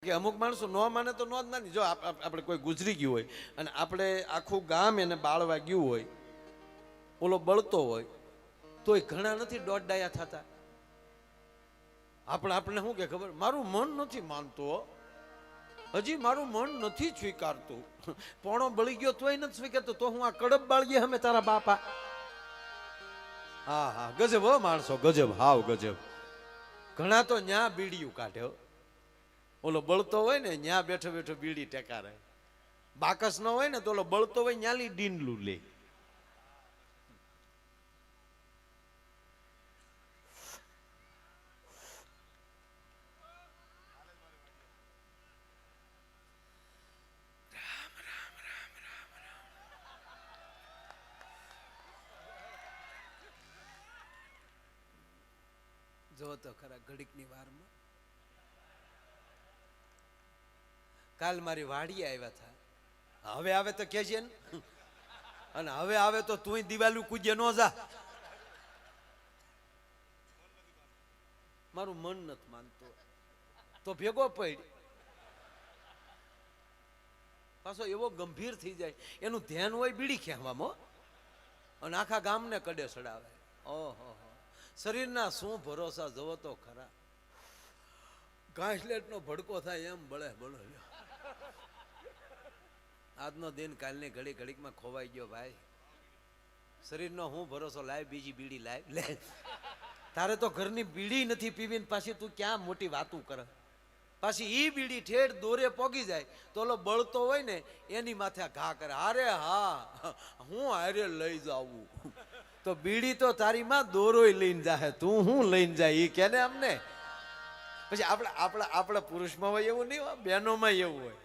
કે અમુક માણસો ન માને તો ન જ માની. જો આપણે કોઈ ગુજરી ગયું હોય અને આપણે આખું ગામ એને બાળવા ગયું હોય, ઓલો બળતો હોય, તોય ઘણા નથી દોઢ ડાયા થતા. આપણે શું કે ખબર, મારું મન નથી માનતું, હજી મારું મન નથી સ્વીકારતું. પોણો બળી ગયો તોય નથી સ્વીકારતો, તો હું આ કડબ બાળીએ અમે તારા બાપા. હા હા, ગજબ હો માણસો, ગજબ, હાવ ગજબ. ઘણા તો ન્યા બીડીયું કાઢે. ઓલો બળતો હોય ને ન્યા બેઠો બેઠો બીડી ટેકારે. બાકસ ન હોય ને તો ઓલો બળતો હોય ન્યાલી ડીંડલું લે. જો તો ખરા ઘડીકની વારમાં કાલ મારી વાડીએ આવ્યા હતા. હવે આવે તો કેજે ને, અને હવે આવે તો તું દિવાલું કૂદે ન જા. મારું મન નથી માનતો તો ભેગો પડ. પાછો એવો ગંભીર થઈ જાય, એનું ધ્યાન હોય બીડી ખેંચવામાં, અને આખા ગામને કડે ચડાવે. ઓહો, શરીરના શું ભરોસા, જોવો તો ખરા. ઘાસલેટ નો ભડકો થાય એમ બળે બળે. આજનો દિન કાલની ઘડી ઘડીકમાં ખોવાઈ ગયો ભાઈ. શરીરનો હું ભરોસો, લાય બીજી બીડી લાય લે. તારે તો ઘરની બીડી નથી પીવી, પાછી તું ક્યાં મોટી વાતું કરે. પાછી ઈ બીડી ઠેઠ દોરે પોગી જાય તો ઓલો બળતો હોય ને એની માથે ઘા કરે. અરે હા, હું હારે લઈ જાવું. તો બીડી તો તારી માં દોરોય લઈને જાય, તું હું લઈને જાય ઈ કેને અમને. પછી આપણા પુરુષમાં હોય એવું નહીં હોય, બહેનોમાં એવું હોય.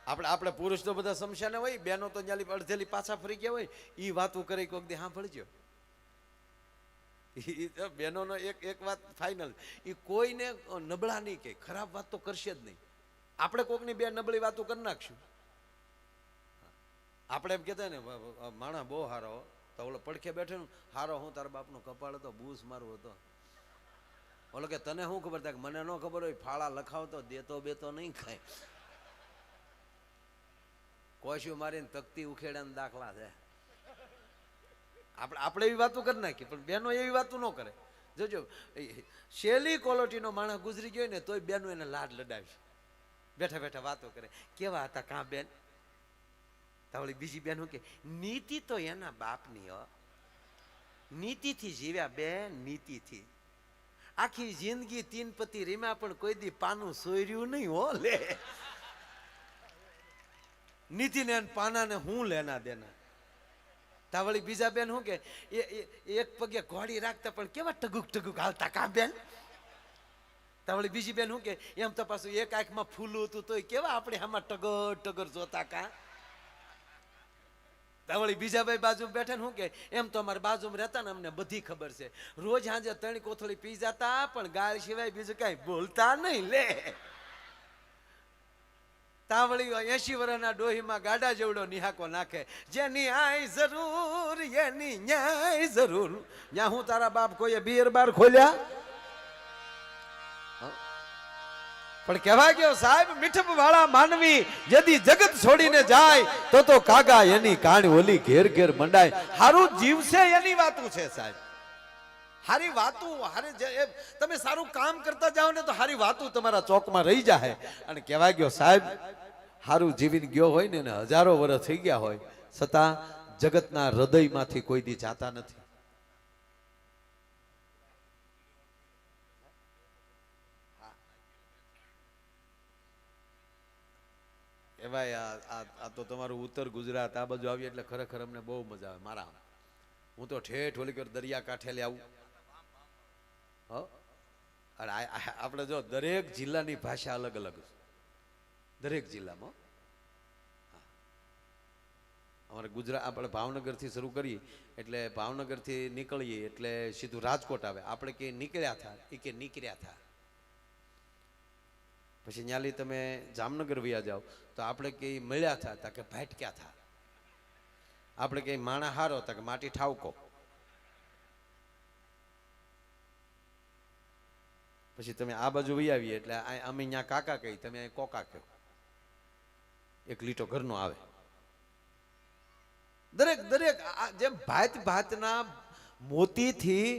આપણે પુરુષ તો બધા સમશાને હોય, બહેનો તો ન્યાલી અડધેલી પાછા ફરી ગયા હોય. ઈ વાતું કરી કોક દી સાંભળજો. બહેનોનો એક વાત ફાઇનલ, એ કોઈને નબળા નહીં કે ખરાબ વાત તો કરશે જ નહીં. આપણે કોકની બે નબળી વાતો કરી નાખશું. આપણે એમ કહેતા ને માણસ બહુ હારો, તો ઓલો પડખે બેઠો ને, હારો હું તારા બાપનો કપાળ હતો, બૂસ મારું હતો. ઓલો કે તને શું ખબર થાય, મને ન ખબર હોય, ફાળા લખાવતો દેતો બેતો નહીં ખાય. કોશિયું મારીને તકતી ઉખેડાના દાખલા છે. આપણે એવી વાતો કરી નાખીએ, પણ બેનો એવી વાતો ન કરે. જોજો, શેલી ક્વોલિટીનો માણસ ગુજરી ગયો ને તોય બેનો એને લાડ લડાવી, બેઠા બેઠા વાતો કરે. કેવા હતા કાં બેન? તાવળી બીજી બેન કે નીતિ તો એના બાપની હો, નીતિથી જીવ્યા બેન, નીતિથી. આખી જિંદગી તીન પતિ રીમા પણ કોઈ દી પાનું સોર્યું નહીં હો લે. નીતિને પાનાને હું લેના દેના. તાવળી બીજા બેન શું કે એક પગે ઘોડી રાખતા પણ કેવા ટગુક ટગુક હાલતા કાં બેન? તાવળી બીજી બેન શું કે એમ તો પાછું એક આંખમાં ફૂલું હતું તોય કેવા આપણે આમાં ટગર ટગર જોતા કાં? તાવળી બીજા ભાઈ બાજુ બેઠા ને શું કે એમ તો અમારે બાજુમાં રહેતા ને અમને બધી ખબર છે. રોજ સાંજે 3 કોથળી પી જતા પણ ગાળ સિવાય બીજું કઈ બોલતા નહીં લે. તાવળી 80 વર્ષના ડોહીમાં ગાડા જેવડો નિહાકો નાખે. જેની આય જરૂર એની ન્યાય જરૂર. ત્યાં હું તારા બાપ કોઈએ બિયર બાર ખોલ્યા? પણ કહેવા ગયો સાહેબ, મીઠપ વાળા માનવી જદી જગત છોડીને જાય તો કાગા એની કાણી ઓલી ઘેર ઘેર મંડાય. હારું જીવશે એની વાતું છે સાહેબ. હારી વાતું, તમે સારું કામ કરતા જાઓ ને તો હારી વાતું તમારા ચોકમાં રહી જાય. અને કહેવા ગયો સાહેબ, હારું જીવીને ગયો હોય ને હજારો વર્ષ થઈ ગયા હોય છતાં જગતના હૃદયમાંથી કોઈ દી જાતા નથી. એવાય આ તો તમારું ઉત્તર ગુજરાત આ બાજુ આવી એટલે ખરેખર અમને બહુ મજા આવે. મારા હું તો ઠેઠ ઓલી કર દરિયા કાંઠે આવું. અને આપણે જો દરેક જિલ્લાની ભાષા અલગ અલગ છે દરેક જિલ્લામાં. અમારે ગુજરાત, આપણે ભાવનગરથી શરૂ કરીએ એટલે ભાવનગરથી નીકળીએ એટલે સીધું રાજકોટ આવે. આપણે કે નીકળ્યા થા, એ કે નીકળ્યા થા. પછી ન્યાલી તમે જામનગર વયા જાઓ તો આપણે કે મળ્યા થા તા કે ભાટક્યા થા. આપણે કે માણા હારો તા કે માટી ઠાવકો. પછી તમે આ બાજુ વહી આવીએ એટલે અમે અહીંયા કાકા કહી, તમે અહીં કોકા કહો. એક લીટો ઘરનો આવે. દરેક દરેક જેમ ભાત ભાતના મોતીથી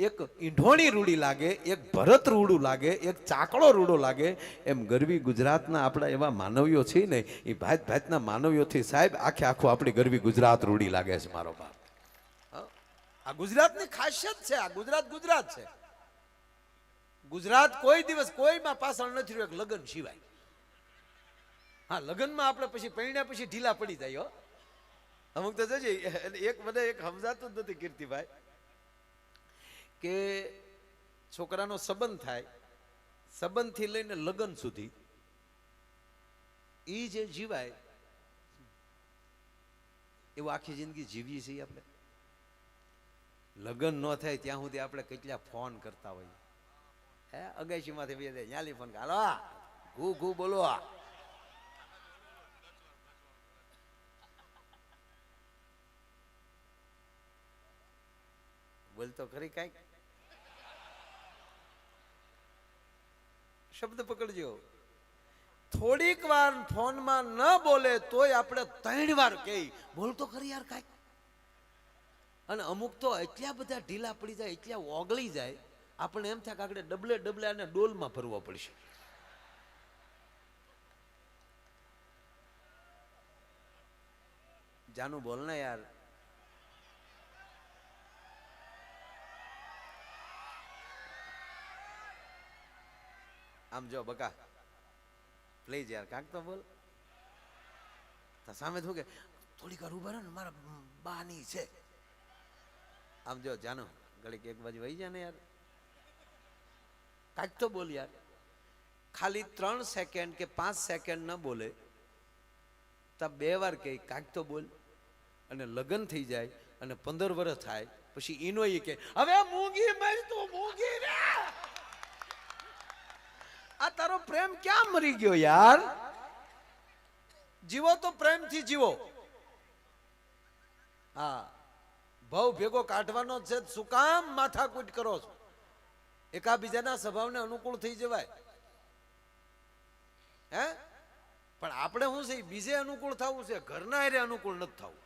એક ઈંઢોણી રૂડી લાગે, એક ભરત રૂડું લાગે, એક ચાકડો રૂડો લાગે, એમ ગરવી ગુજરાતના આપણા એવા માનવીઓ છે ને, એ ભાત ભાતના માનવીઓથી સાહેબ આખે આખું આપણી ગરવી ગુજરાત રૂડી લાગે છે મારો બાપ. આ ગુજરાતની ખાસિયત છે. આ ગુજરાત ગુજરાત છે. ગુજરાત કોઈ દિવસ કોઈમાં પાછળ નથી રહ્યું, એક લગ્ન સિવાય. હા, લગ્નમાં આપણે પછી પૈણ્યા પછી ઢીલા પડી જાય. અમુક તો જજે એક મને એક સમજાતું જ નથી કીર્તિભાઈ, કે છોકરાનો સંબંધ થાય, સંબંધથી લઈને લગ્ન સુધી એ જે જીવાય એવું આખી જિંદગી જીવીએ છીએ આપણે. લગ્ન ન થાય ત્યાં સુધી આપણે કેટલા ફોન કરતા હોઈએ. હે, અગાશીમાંથી બે જાય ન્યાલી ફોન, હાલો ઘુ ઘુ બોલો. બોલતો ખરી કઈક શબ્દ પકડજો. થોડીક વાર ફોનમાં ન બોલે તોય આપણે 3 વાર કહી બોલતો ખરી યાર કઈક. અને અમુક તો એટલા બધા ઢીલા પડી જાય, એટલા ઓગળી જાય, આપણે એમ થાય કે આપણે ડબલે ડબલે અને ડોલમાં ભરવો પડશે. જાનું બોલ ને યાર. આમ જો બકા પ્લીઝ યાર કાંક તો બોલ. સામે શું કે થોડીક વાર ઉભા રહે ને, મારા બાની છે. આમ જો જાનો ઘડીક એક બાજુ વહી જાય ને યાર, કાંઈક તો બોલ યાર. ખાલી 3 સેકન્ડ કે 5 સેકન્ડ ન બોલે તો 2 વાર કહે કાંઈક તો બોલ. અને લગ્ન થઈ જાય અને 15 વર્ષ થાય પછી ઈનો એ કે હવે મૂંગી મર તું મૂંગી રે. આ તારો પ્રેમ ક્યાં મરી ગયો યાર? જીવો તો પ્રેમથી જીવો. હા, ભાવ ભેગો કાઢવાનો છે, શું કામ માથાકૂટ કરો છો? એકાબીજાના સ્વભાવને અનુકૂળ થઈ જવાય. હે, પણ આપણે શું છે, બીજે અનુકૂળ થવું છે, ઘરના હારે અનુકૂળ નથી થવું.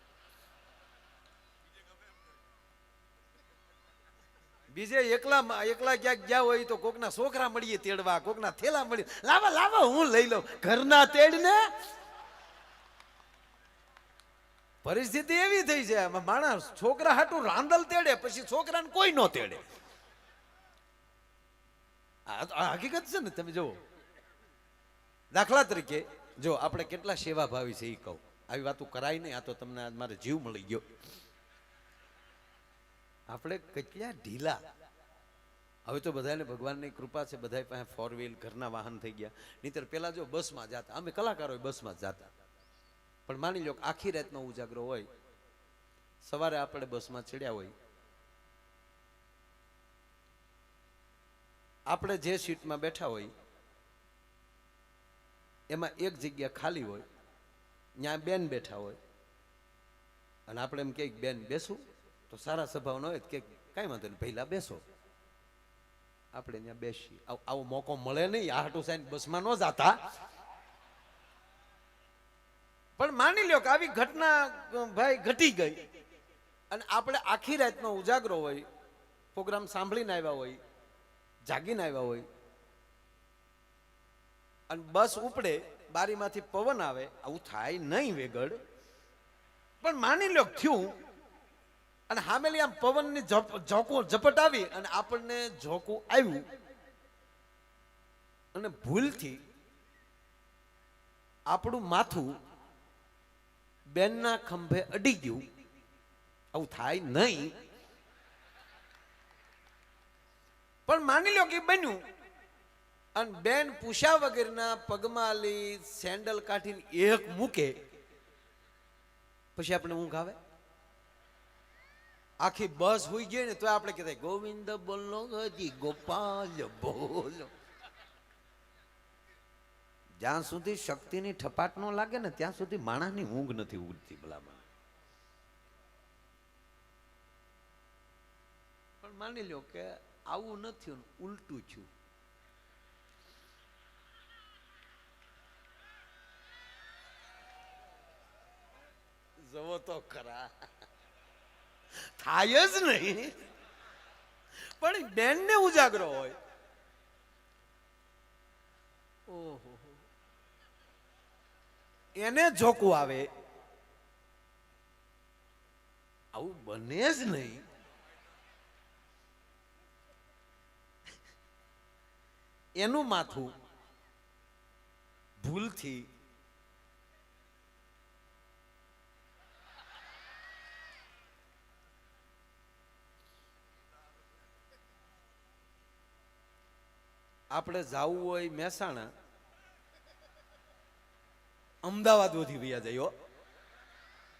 બીજે એકલા એકલા ક્યાંક ગયા હોય તો કોકના છોકરા મળીએ તેડવા, કોકના થેલા મળીએ, લાવા લાવા હું લઈ લઉં. ઘરના તેડને પરિસ્થિતિ એવી થઈ છે, માણસ છોકરા હાટું રાંદલ તેડે, પછી છોકરાને કોઈ નો તેડે. આ હકીકત છે ને. તમે જુઓ, દાખલા તરીકે જો આપણે કેટલા સેવાભાવી છે એ કહું. આવી વાતો કરાય નહીં, આ તો તમને મારે જીવ મળી ગયો. આપણે કેટલા ઢીલા. હવે તો બધાને ભગવાનની કૃપા છે, બધા પાસે 4 વ્હીલ ઘરના વાહન થઈ ગયા. નહીતર પેલા જો બસમાં જતા, અમે કલાકારો બસમાં જતા. પણ માની લો આખી રાતનો ઉજાગરો હોય, સવારે આપણે બસમાં ચડ્યા હોય, આપણે જે સીટમાં બેઠા હોય એમાં એક જગ્યા ખાલી હોય, ત્યાં બેન બેઠા હોય, અને આપણે એમ કે બેન બેસું, તો સારા સ્વભાવ ન હોય કે કાંઈ વાંધો નહીં પહેલા બેસો. આપણે ત્યાં બેસી. આવો મોકો મળે નહીં, આ હાટું સાઈન બસમાં ન જાતા. પણ માની લ્યો કે આવી ઘટના ભાઈ ઘટી ગઈ, અને આપણે આખી રાતનો ઉજાગરો હોય, પ્રોગ્રામ સાંભળીને આવ્યા હોય, જાગીને આવ્યા હોય, અને બસ ઉપડે, બારીમાંથી પવન આવે, આવું થાય નહીં વેગડ. પણ માની લ્યો થયું, અને હામેલી આમ પવનની ઝપટ આવી અને આપણને ઝોકું આવ્યું, અને ભૂલથી આપણું માથું બેનના ખંભે અડી ગયું, આવું થાય નહીં. પણ માની લો કે બન્યું, અને બેન પૂછ્યા વગરના પગમાં લઈ સેન્ડલ કાઢીને એક મૂકે, પછી આપણે ઊંઘ આવે? આખી બસ હોઈ ગઈ ને તો આપણે કહેતા ગોવિંદ બોલો હજી ગોપાલ બોલો. જ્યાં સુધી શક્તિની ઠપાટ ન લાગે ને ત્યાં સુધી માણસની ઊંઘ નથી ઉડતી ભલામણ. પણ માની લો કે આવું નથી, ઉલટું થયું. જવો તો ખરા, થાય જ નહીં. પણ બેન ને ઉજાગરો હોય. ઓહો, એને જોકું આવે, આવું બને જ નહીં. એનું માથું ભૂલથી આપણે જાવું હોય મહેસાણા, અમદાવાદ વધી વ્યા જાય.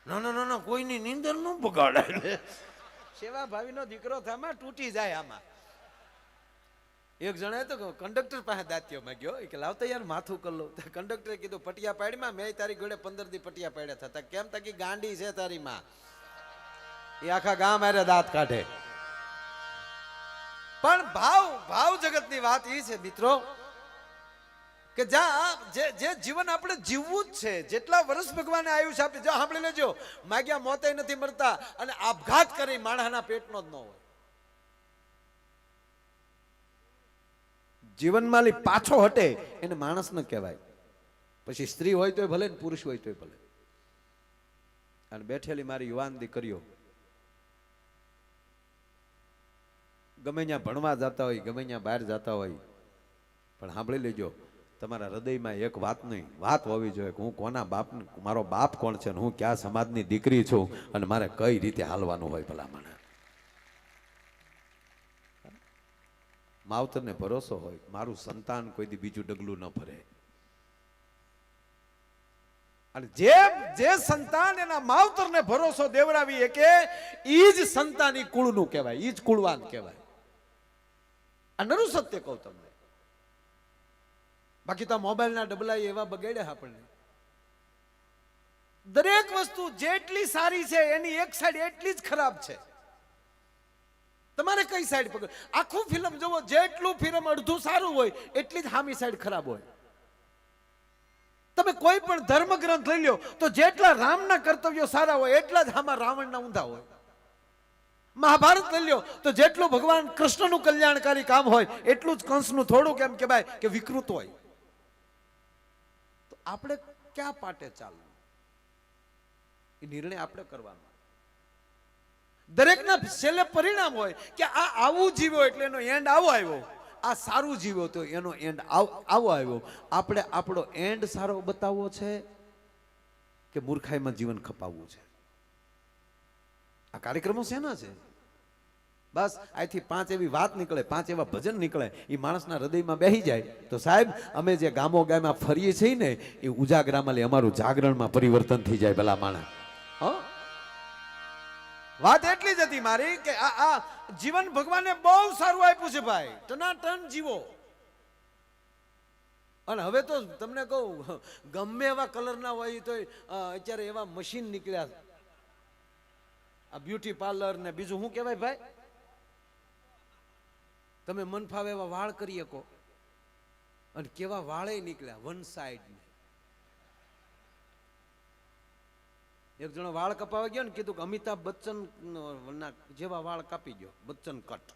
ના ના ના ના, કોઈની નીંદર ન બગાડાય. સેવા ભાવીનો દીકરો થામાં તૂટી જાય આમાં. એક જણાએ તો કંડક્ટર પાસે દાંતીઓ માંગ્યો કે લાવતા યાર માથું કર લો. કંડક્ટરે કીધું પટિયા પાડીમાં, મેં તારી ઘોડે 15 દી પટિયા પાડ્યા થતા. કેમ તાકી ગાંડી છે તારી માં, એ આખા ગામ આરે દાંત કાઢે. પણ ભાવ જગતની વાત એ છે મિત્રો કે જ્યાં જે જીવન આપણે જીવવું જ છે, જેટલા વર્ષ ભગવાને આયુષ્ય આપી, જો સાંભળી લેજો, માગ્યા મોતે નથી મરતા, અને આપઘાત કરી માણસના પેટનો જ ન હોય. જીવનમાં પાછો હટે એને માણસ ન કહેવાય. પછી સ્ત્રી હોય તોય ભલે ને પુરુષ હોય તોય ભલે. અને બેઠેલી મારી યુવાન દીકરીઓ ગમે ત્યાં ભણવા જતા હોય, ગમે ત્યાં બહાર જતા હોય, પણ સાંભળી લેજો, તમારા હૃદયમાં એક વાતની વાત હોવી જોઈએ કે હું કોના બાપ, મારો બાપ કોણ છે, હું ક્યાં સમાજની દીકરી છું, અને મારે કઈ રીતે હાલવાનું હોય. ભલા મને માવતરને ભરોસો હોય, મારું સંતાન કોઈ દી બીજું ડગલું ન ભરે. અને જે સંતાન એના માવતરને ભરોસો દેવરાવી કે ઈ જ સંતાન, ઈ કુળનું કહેવાય, ઈ જ કુળવાન કહેવાય. આ નરું સત્ય કહું તમને. બાકી તો મોબાઈલના ડબલા એવા બગાડ્યા આપણને. દરેક વસ્તુ જેટલી સારી છે એની એક સાઈડ એટલી જ ખરાબ છે. તમારે કઈ સાઈડ પકડ? આખું ફિલ્મ જોવો, જેટલું ફિલ્મ અડધું સારું હોય એટલી જ સામી સાઈડ ખરાબ હોય. તમે કોઈ પણ ધર્મ ગ્રંથ લઈ લો તો જેટલા રામના કર્તવ્યો સારા હોય એટલા જ આમાં રાવણના ઊંધા હોય. મહાભારત લઈ લો તો જેટલું ભગવાન કૃષ્ણનું કલ્યાણકારી કામ હોય એટલું જ કંસનું થોડુંક એમ કહેવાય કે વિકૃત હોય. તો આપણે ક્યાં પાટે ચાલવું એ નિર્ણય આપણે કરવાનો. દરેકના છેલ્લે પરિણામ હોય કે આ આવું જીવ્યો એટલે એનો એન્ડ આવો આવ્યો, આ સારું જીવ્યો તો એનો એન્ડ આવો આવ્યો. આપણે આપણો એન્ડ સારો બતાવવો છે કે મૂર્ખાઈમાં જીવન ખપાવવું છે? આ કાર્યક્રમો શેના છે? બસ અહીંથી 5 એવી વાત નીકળે, 5 એવા ભજન નીકળે, એ માણસના હૃદયમાં બેસી જાય તો સાહેબ અમે જે ગામો ગામમાં ફરીએ છીએ ને એ ઉજાગરામાં અમારું જાગરણમાં પરિવર્તન થઈ જાય. ભલા માણસ, વાત એટલી જ હતી મારી કે આ જીવન ભગવાને બહુ સારું આપ્યું છે ભાઈ, ટનાટન જીવો. અને હવે તો તમને કહું, ગમે એવા કલરના હોય તો અત્યારે એવા મશીન નીકળ્યા, આ બ્યુટી પાર્લર ને બીજું શું કહેવાય ભાઈ, તમે મન ફાવે એવા વાળ કરી શકો. અને કેવા વાળે નીકળ્યા વન સાઈડ. એક જણો વાળ કપાવા ગયો ને કીધું કે અમિતાભ બચ્ચન ના જેવા વાળ કાપી ગયો, બચ્ચન કટ.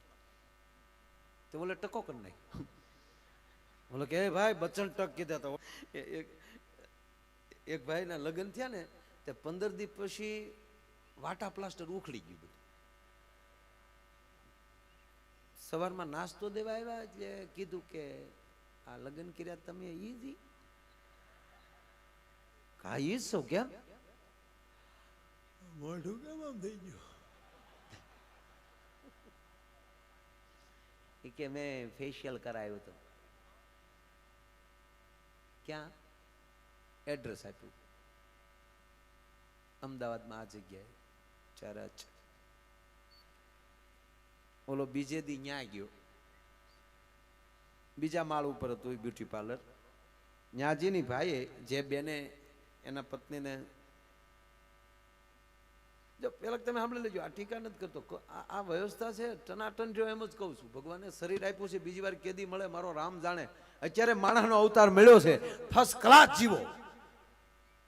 તો બોલે ટકો કરી નાખ. બોલે કે ભાઈ બચ્ચન ટક કીધા. તો એક ભાઈ ના લગ્ન થયા ને તે 15 દિવસ પછી વાટા પ્લાસ્ટર ઉખડી ગયું બધું. સવારમાં નાસ્તો દેવા આવ્યા એટલે કીધું કે આ લગ્ન કર્યા તમે ઈજી કા ઈ છો કેમ? મોઢું કેમ આમ થઈ ગયું? કે મેં ફેશિયલ કરાવ્યું હતું. ક્યાં? એડ્રેસ આપ્યું અમદાવાદમાં આ જગ્યાએ ચરચ. ઓલો બીજે દી ન્યા ગયો, બીજા માળ ઉપર હતું બ્યુટી પાર્લર. ન્યાજીની ભાઈએ જે બેને એના પત્નીને, જો પેલા તમે સાંભળી લેજો, આ ટીકા નથી કરતો, આ વ્યવસ્થા છે ટનાટન જો એમ જ કહું છું. ભગવાને શરીર આપ્યું છે, બીજી વાર કેદી મળે મારો રામ જાણે. અત્યારે માણસનો અવતાર મળ્યો છે, ફર્સ્ટ ક્લાસ જીવો.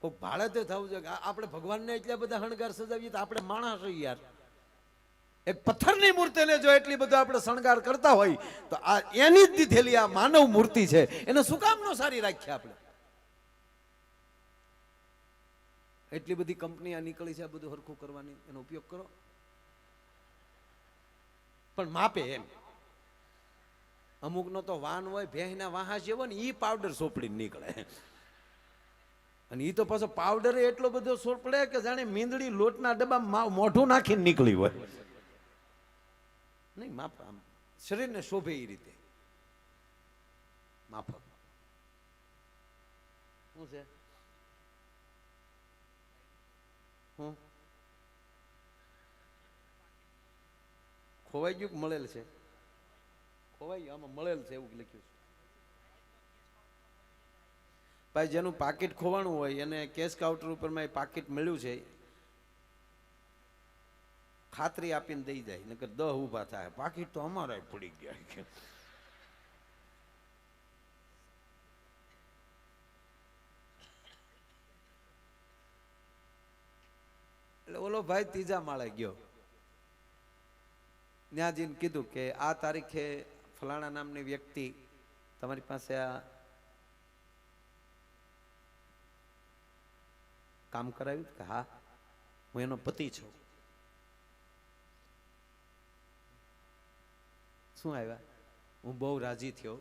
કોઈક ભાડે તે થવું છે કે આપણે ભગવાનને એટલા બધા શણગાર સજાવીએ તો આપણે માણસ છીએ યાર. એક પથ્થરની મૂર્તિને જો એટલી બધો આપણે શણગાર કરતા હોય તો આ એની જ દીધેલી આ માનવ મૂર્તિ છે એને શું કામ નો સારી રાખીએ આપણે? એટલી બધી કંપની આ નીકળી છે આ બધું હરખું કરવાની, એનો ઉપયોગ કરો પણ માપે. એમ અમુક નો તો વાન હોય ભેંસના વાહા જેવો ને ઈ પાવડર સોપડી નીકળે, અને ઈ તો પાછો પાવડર એટલો બધો સોપડે કે જાણે મીંદડી લોટના ડબ્બામાં મોઢું નાખીને નીકળી હોય. નહીં માપ, આમ શરીરને શોભે એ રીતે માફક. શું છે? હું ખોવાઈ ગયું કે મળેલ છે? ખોવાઈ ગયું, આમાં મળેલ છે એવું લખ્યું છે. ભાઈ જેનું પાકીટ ખોવાણું હોય એને કેશ કાઉન્ટર ઉપર માં પાકીટ મળ્યું છે ખાતરી આપીને દઈ જાય, નકર 10 ઊભા થાય. પાકીટ તો અમારા પડી ગયા. એટલે ઓલો ભાઈ ત્રીજા માળે ગયો, ત્યાં જઈને કીધું કે આ તારીખે ફલાણા નામની વ્યક્તિ તમારી પાસે આ કામ કરાવ્યું કે હા હું એનો પતિ છું. શું આવ્યા? હું બહુ રાજી થયો,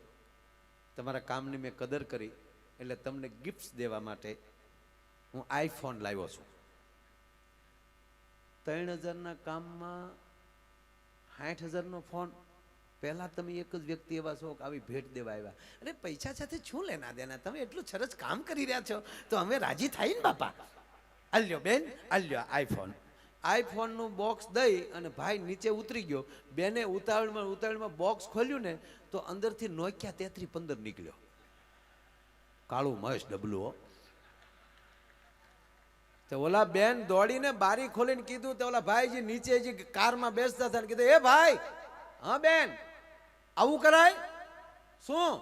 તમારા કામની મેં કદર કરી એટલે તમને ગિફ્ટ દેવા માટે હું આઈફોન લાવ્યો છું. 3000ના કામમાં 60,000નો ફોન. પહેલા તમે એક જ વ્યક્તિ એવા છો કે આવી ભેટ દેવા આવ્યા. અરે પૈસા સાથે શું લેના દેના? તમે એટલું સરસ કામ કરી રહ્યા છો તો અમે રાજી થાય ને બાપા. આલ્યો બેન, આલ્યો આઈફોન. આઈફોનનું બોક્સ દઈ અને ભાઈ નીચે ઉતરી ગયો. બેને ઉતાવળમાં બોક્સ ખોલ્યું ને તો અંદરથી નોકિયા 3315 નીકળ્યો. કાળું મસ્ત ડબલું. તો ઓલા બેન દોડીને બારી ખોલીને કીધું, તો ઓલા ભાઈ જે નીચે જે કારમાં બેસતા હતા કીધું, એ ભાઈ, હા બેન આવું કરાય? શું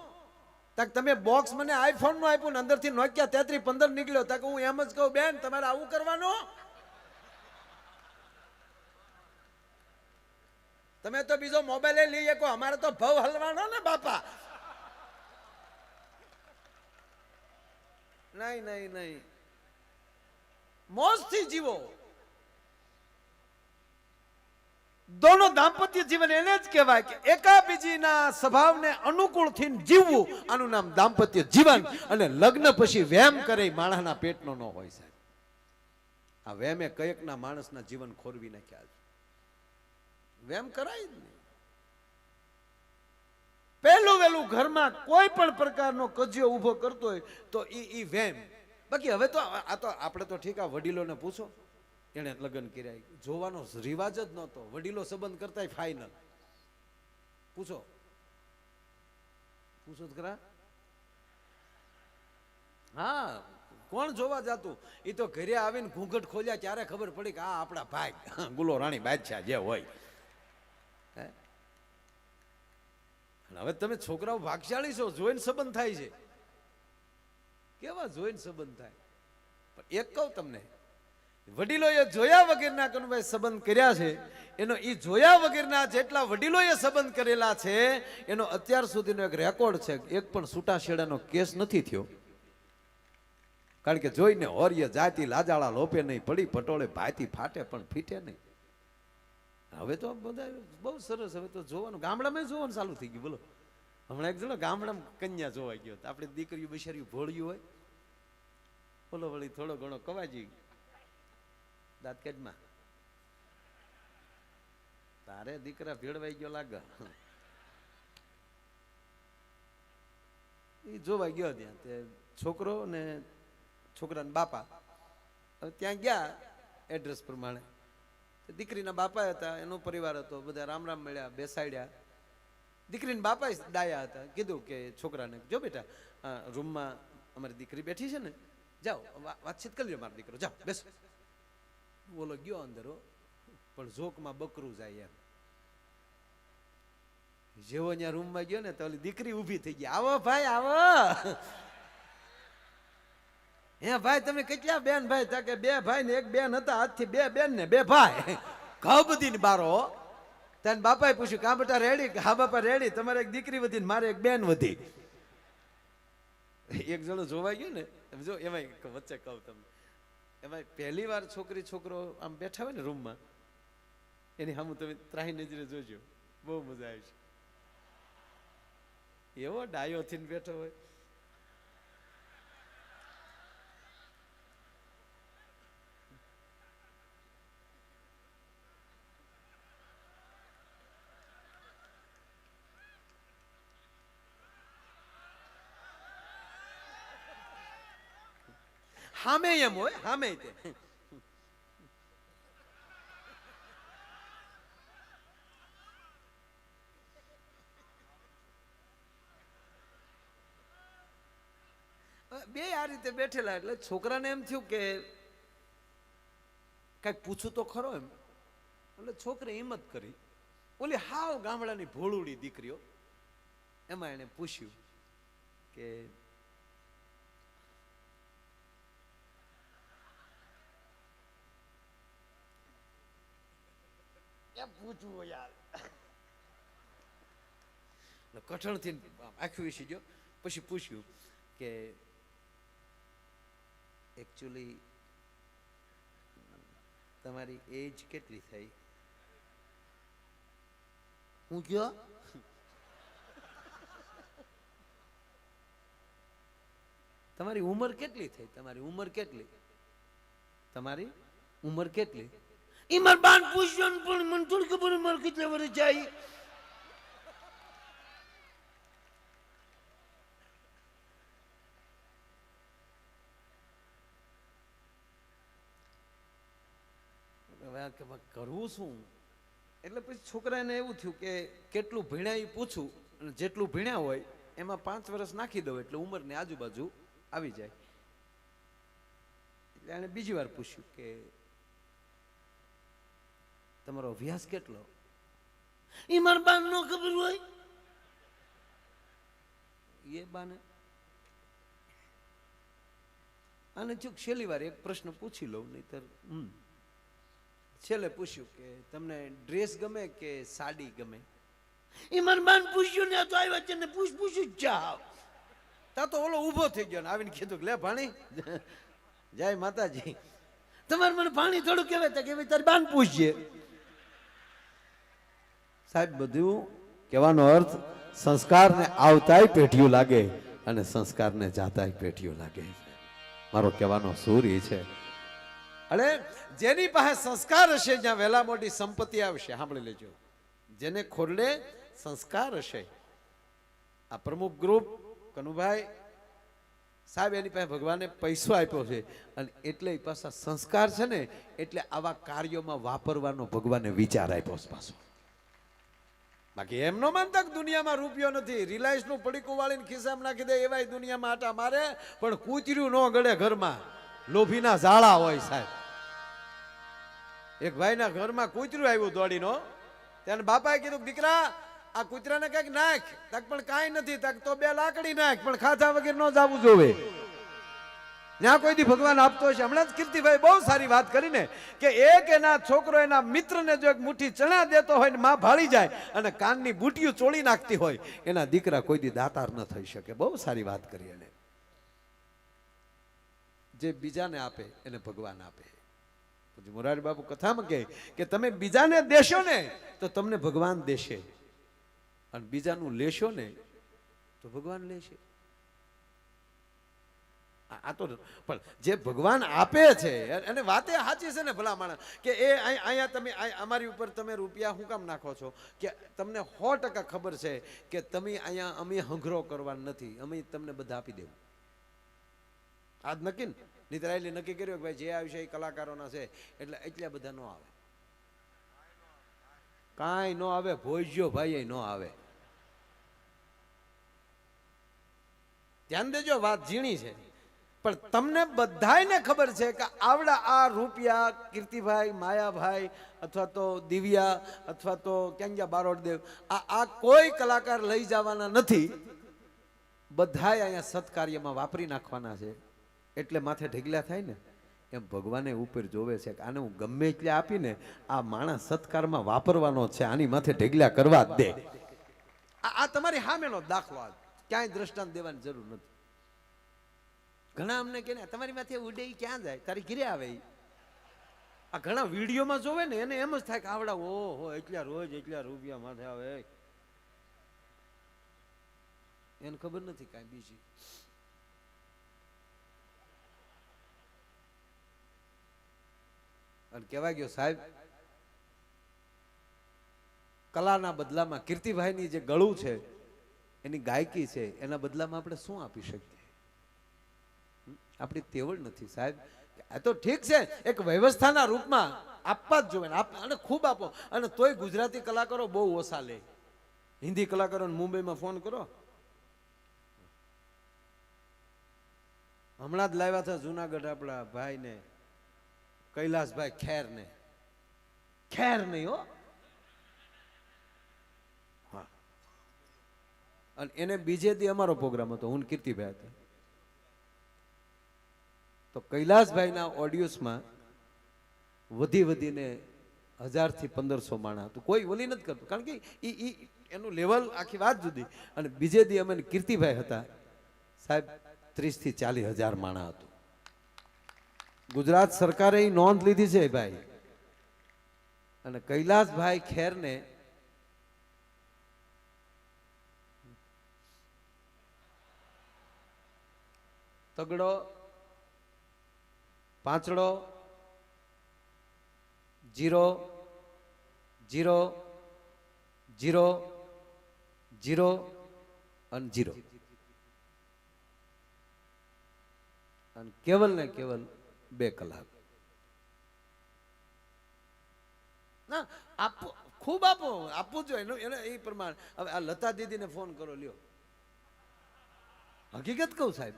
તક તમે બોક્સ મને આઈફોન નું આપ્યું ને અંદરથી નોકિયા 3315 નીકળ્યો. તક હું એમ જ કહું, બેન તમારે આવું કરવાનું? તમે તો બીજો મોબાઈલ લઈ શકો, અમારે તો ભાવ હલવાનો ને બાપા. નહીં નહીં નહીં, મોજથી જીવો. દોનો દાંપત્ય જીવન એને જ કહેવાય કે એકાબીજીના સ્વભાવને અનુકૂળ થઈને જીવવું, આનું નામ દાંપત્ય જીવન. અને લગ્ન પછી વેમ કરે માણસના પેટનો ન હોય સાહેબ. આ વેમે કયેકના માણસના જીવન ખોરવી નાખ્યા. વેમ કરાય જ નહીં. પહેલું વહેલું ઘરમાં કોઈ પણ પ્રકારનો કજિયો ઉભો કરતો હોય તો ઈ વેમ. બાકી હવે તો આ તો આપણે તો ઠીક, આ વડીલોને પૂછો, એને લગ્ન કર્યા, જોવાનો રિવાજ જ નહોતો. વડીલો સંબંધ કરતા ફાઇનલ. પૂછો પૂછો ખરા. હા, કોણ જોવા જાતું? એ તો ઘરે આવીને ઘૂંઘટ ખોલ્યા ત્યારે ખબર પડી કે આ આપણા ભાઈ ગુલો રાણી બાદશાહ જે હોય. હવે તમે છોકરાઓ ભાગશાળી છો, જોઈને સંબંધ થાય છે. કેવા જોઈને સંબંધ થાય? પણ એક કહું તમને, વડીલોએ જોયા વગરના કનુભાઈ સંબંધ કર્યા છે, એનો ઈ જોયા વગરના જેટલા વડીલોએ સંબંધ કરેલા છે એનો અત્યાર સુધીનો એક રેકોર્ડ છે. એક પણ છૂટાછેડાનો કેસ નથી થયો. કારણ કે જોઈને હોર્ય જાતિ લાજાળા લોપે નહીં, પડી પટોળે ભાતી ફાટે પણ ફીટે નહીં. હવે તો બધા બહુ સરસ. હવે તો જોવાનું ગામડામાં જોવાનું ચાલુ થઈ ગયું. બોલો, હમણાં એક જણો ગામડામાં કન્યા જોવા ગયો. આપણે દીકરીઓ બિચારી ભોળ્યું હોય, બોલો વળી થોડો ઘણો કવાજી દાંત કેજમાં, તારે દીકરા ભેળવાઈ ગયો લાગે. એ જોવા ગયો ત્યાં. તે છોકરો ને છોકરાના બાપા ત્યાં ગયા એડ્રેસ પ્રમાણે. દીકરીના બાપા હતા, એનો પરિવાર હતો, બધા રામ રામ મળ્યા, બેસાડ્યા. દીકરીના બાપા ડાયા હતા. કીધું કે છોકરાને, જો બેટા રૂમમાં અમારી દીકરી બેઠી છે ને, જાઓ વાતચીત કરી લો, મારો દીકરો જાઓ બેસો. બોલો ગયો અંદર, પણ ઝોકમાં બકરું જાય એમ. જેવો ત્યાં રૂમમાં ગયો ને તો ઓલી દીકરી ઊભી થઈ ગઈ. આવો ભાઈ આવો. હે ભાઈ તમે કેટલા બેન ભાઈ તા કે બે ભાઈ ને એક બેન હતા, આજથી બે બેન ને બે ભાઈ ઘઉ બધી ને બારો. તને બાપાએ પૂછ્યું કા બેટા રેડી? હા બાપા રેડી. તમારે એક દીકરી વધી ને મારે એક બેન વધી. એક જણો જોવાઈ ગયો ને જો એમાં વચ્ચે કહું તમને, એમાં પહેલી વાર છોકરી છોકરો આમ બેઠા હોય ને રૂમમાં, એની સામું તમે ત્રાહી નજરે જોજો, બહુ મજા આવી છે. એવો ડાયો થઈને બેઠો હોય. હામે એમ હોય, હામે તે બે આ રીતે બેઠેલા. એટલે છોકરાને એમ થયું કે કઈક પૂછું તો ખરો એમ. એટલે છોકરી હિંમત કરી, ઓલી હાવ ગામડાની ભોળુડી દીકરીઓ, એમાં એને પૂછ્યું કે પૂછવું યાર. કઠણ થી આખી વિશે ગયો. પછી પૂછ્યું કે એકચ્યુઅલી તમારી એજ કેટલી થઈ? હું કયો તમારી ઉંમર કેટલી થઈ? તમારી ઉંમર કેટલી? તમારી ઉંમર કેટલી? ઈ માર બાન પૂછ્યો ને પણ મને થોડી ખબર મારે કેટલા વર્ષ જાય. કરવું શું? એટલે પછી છોકરાને એવું થયું કે કેટલું ભણ્યા એ પૂછું, અને જેટલું ભણ્યા હોય એમાં 5 વર્ષ નાખી દઉં એટલે ઉંમરની આજુબાજુ આવી જાય. એટલે એને બીજી વાર પૂછ્યું કે તમારો અભ્યાસ કેટલો? એ મારા બાન નો ખબર હોય. એ બાને આને ચૂક છેલ્લી વાર એક પ્રશ્ન પૂછી લઉં, નહીતર છેલ્લે પૂછ્યું કે તમને ડ્રેસ ગમે કે સાડી ગમે? એ મારા બાન પૂછ્યું ને તો આવ્યા છે ને પૂછ્યું જાવ. તા તો ઓલો ઊભો થઈ ગયો ને આવીને કીધું લે ભાણી જય માતાજી, તમારે મને ભાણી થોડું કહેવાય કે ભાઈ તારી બાન પૂછજે. સાહેબ બધું કહેવાનો અર્થ સંસ્કારને આવતાય પેઢીઓ લાગે અને સંસ્કારને જાતાય પેઢીઓ લાગે. મારો કહેવાનો સૂર એ છે. અરે જેની પાસે સંસ્કાર હશે જ્યાં વહેલા મોટી સંપત્તિ આવશે. સાંભળી લેજો, જેને ખોરડે સંસ્કાર હશે. આ પ્રમુખ ગ્રુપ કનુભાઈ સાહેબ એની પાસે ભગવાને પૈસો આપ્યો છે અને એટલે એ પાછા સંસ્કાર છે ને, એટલે આવા કાર્યોમાં વાપરવાનો ભગવાને વિચાર આપ્યો છે પાછો. બાકી એમ નો માનતા કે દુનિયામાં રૂપિયો નથી. રિલાયન્સ નું પડીકું વાળીને ખિસ્સામાં નાખી દે એવાય દુનિયામાં આટા મારે, પણ કૂતર્યું ન ગળે ઘરમાં. લોભીના ઝાડા હોય સાહેબ. એક ભાઈના ઘરમાં કૂતરું આવ્યું દોડીનો, ત્યારે બાપાએ કીધું દીકરા આ કૂતરાને કઈક નાખ. તક પણ કાંઈ નથી. તક તો 2 લાકડી નાખ, પણ ખાધા વગર ન જવું જોવે. ત્યાં કોઈ દી ભગવાન આપતો હશે. હમણાં જ કીર્તિભાઈ બહુ સારી વાત કરીને કે એક એના છોકરો એના મિત્રને જો એક મુઠ્ઠી ચણા દેતો હોય ને માં ભાળી જાય અને કાનની બુટીઓ ચોળી નાખતી હોય, એના દીકરા કોઈ દી દાતાર ન થઈ શકે. બહુ સારી વાત કરી એને. જે બીજાને આપે એને ભગવાન આપે. પછી મોરારી બાપુ કથામાં કહે કે તમે બીજાને દેશો ને તો તમને ભગવાન દેશે, અને બીજાનું લેશો ને તો ભગવાન લેશે. આ તો પણ જે ભગવાન આપે છે અને વાતે સાચી છે ને ભલા માણસ કે એ અહીંયા તમે અમારી ઉપર તમે રૂપિયા શું કામ નાખો છો? કે તમને 100% ખબર છે કે તમે અહીંયા અમે હંઘરો કરવાનું નથી, અમે તમને બધા આપી દેવું. આજ નક્કી નિતરાયેલી નક્કી કર્યું કે ભાઈ જે આવશે એ કલાકારોના છે એટલે એટલા બધા ન આવે. કાંઈ ન આવે. ભોજ્યો ભાઈ ન આવે. ધ્યાન દેજો, વાત ઝીણી છે પણ તમને બધાને ખબર છે કે આવડા આ રૂપિયા કીર્તિભાઈ, માયાભાઈ અથવા તો દિવ્યા અથવા તો ક્યાં બારોડદેવ આ કોઈ કલાકાર લઈ જવાના નથી. બધાય અહીંયા સત્કાર્યમાં વાપરી નાખવાના છે. એટલે માથે ઢગલા થાય ને એમ ભગવાને ઉપર જોવે છે કે આને હું ગમે એટલે આપીને આ માણસ સત્કારમાં વાપરવાનો છે, આની માથે ઢગલા કરવા જ દે. આ તમારી સામેનો દાખલો, ક્યાંય દ્રષ્ટાંત દેવાની જરૂર નથી. ઘણા અમને કે તમારી માથે ઉડે ક્યાં જાય, તારી ઘરે આવે. આ ઘણા વિડીયોમાં જોવે ને એને એમ જ થાય કે આવડા ઓહો એટલા રોજ એટલા રૂપિયા માથે આવે, એને ખબર નથી કાંઈ બીજી. અને કહેવાય ગયો સાહેબ, કલાના બદલામાં કીર્તિભાઈની જે ગળું છે, એની ગાયકી છે, એના બદલામાં આપણે શું આપી શકીએ? આપણી તેવડ નથી સાહેબ. આ તો ઠીક છે, એક વ્યવસ્થાના રૂપમાં આપવા જ જોઈએ અને ખૂબ આપો. અને તોય ગુજરાતી કલાકારો બહુ ઓછા લે. હિન્દી કલાકારોને મુંબઈમાં ફોન કરો, હમણાં જ લાવ્યા હતા જુનાગઢ આપણા ભાઈને કૈલાસભાઈ ખેરને. ખેર નહીં હો, હા. અને એને બીજે દી અમારો પ્રોગ્રામ હતો, હું કીર્તિભાઈ હતા. તો કૈલાસભાઈના ઓડિયોસમાં વધીને 1000 થી 1500 માણસ હતું. કોઈ ઓલી નથી કરતું, કારણ કે એનું લેવલ આખી વાત જુદી. અને બીજે દી અમે કીર્તિભાઈ હતા સાહેબ, 30 થી 40 હજાર માણસ હતું. ગુજરાત સરકારે એ નોંધ લીધી છે ભાઈ. અને કૈલાસભાઈ ખેરને તગડો, પાંચડો, 0 0 0 0 અને 0 અને કેવલ ને કેવલ 2 કલાક. ના આપો, ખૂબ આપો, આપવું જોઈએ એને એ પ્રમાણે. હવે આ લતા દીદીને ફોન કરો લ્યો, હકીકત કહું સાહેબ,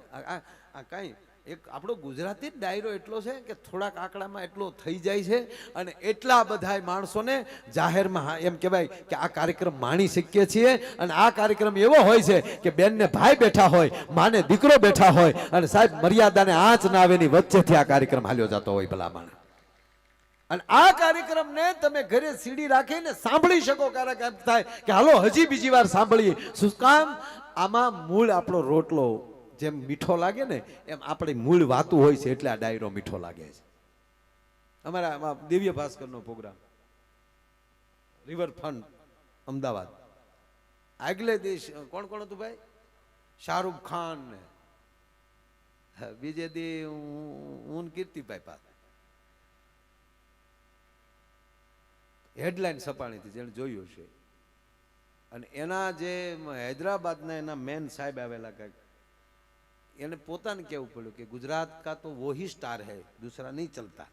આ કાંઈ એક આપણો ગુજરાતી ડાયરો એટલો છે કે થોડાક આંકડામાં એટલો થઈ જાય છે. અને એટલા બધા માણસોને જાહેરમાં એમ કહેવાય કે આ કાર્યક્રમ માણી શકીએ છીએ. અને આ કાર્યક્રમ એવો હોય છે કે બેનને ભાઈ બેઠા હોય, માને દીકરો બેઠા હોય, અને સાહેબ મર્યાદાને આંચ ના આવે એની વચ્ચેથી આ કાર્યક્રમ હાલ્યો જતો હોય ભલામણ. અને આ કાર્યક્રમને તમે ઘરે સીડી રાખીને સાંભળી શકો. ક્યારેક એમ થાય કે હાલો હજી બીજી વાર સાંભળીએ. શું કામ? આમાં મૂળ આપણો રોટલો જેમ મીઠો લાગે ને એમ આપણી મૂળ વાતું હોય છે, એટલે આ ડાયરો મીઠો લાગે છે. અમારા દિવ્ય ભાસ્કરનો પ્રોગ્રામ રિવરફ્રન્ટ અમદાવાદ, આગલે દિવસ કોણ કોણ હતું ભાઈ? શાહરૂખ ખાન ને બીજે દી હું કીર્તિભાઈ પાસે. હેડલાઇન સપાણી હતી, જેને જોયું છે. અને એના જે હૈદરાબાદના એના મેન સાહેબ આવેલા, કંઈક એને પોતાને કહેવું પડ્યું કે ગુજરાત કા તો वो ही स्टार है, दूसरा नहीं चलता.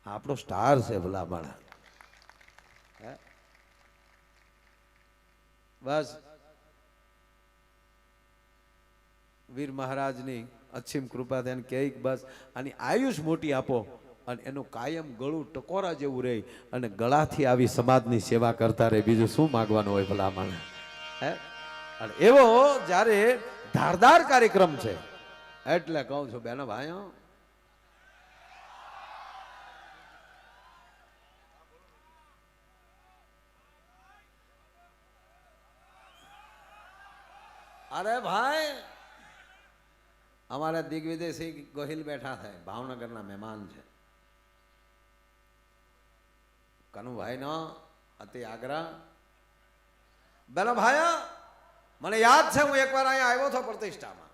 આપણો સ્ટાર છે ભલા માણા. બસ વીર મહારાજની અસીમ કૃપા થઈને કે બસ આની આયુષ મોટી આપો અને એનું કાયમ ગળું ટકોરા જેવું રહે અને ગળાથી આવી સમાજની સેવા કરતા રહે. બીજું શું માગવાનું હોય ભલા માણા? હે? અને એવો જ્યારે ધારદાર કાર્યક્રમ છે એટલે કહું છું બેનો ભાઈઓ, અરે ભાઈ અમારા દિગ્વિજયસિંહ ગોહિલ બેઠા છે, ભાવનગરના મહેમાન છે. કનુભાઈ નો અતિ આગ્રહ. બેનો ભાઈ મને યાદ છે, હું એકવાર અહીંયા આવ્યો હતો પ્રતિષ્ઠામાં,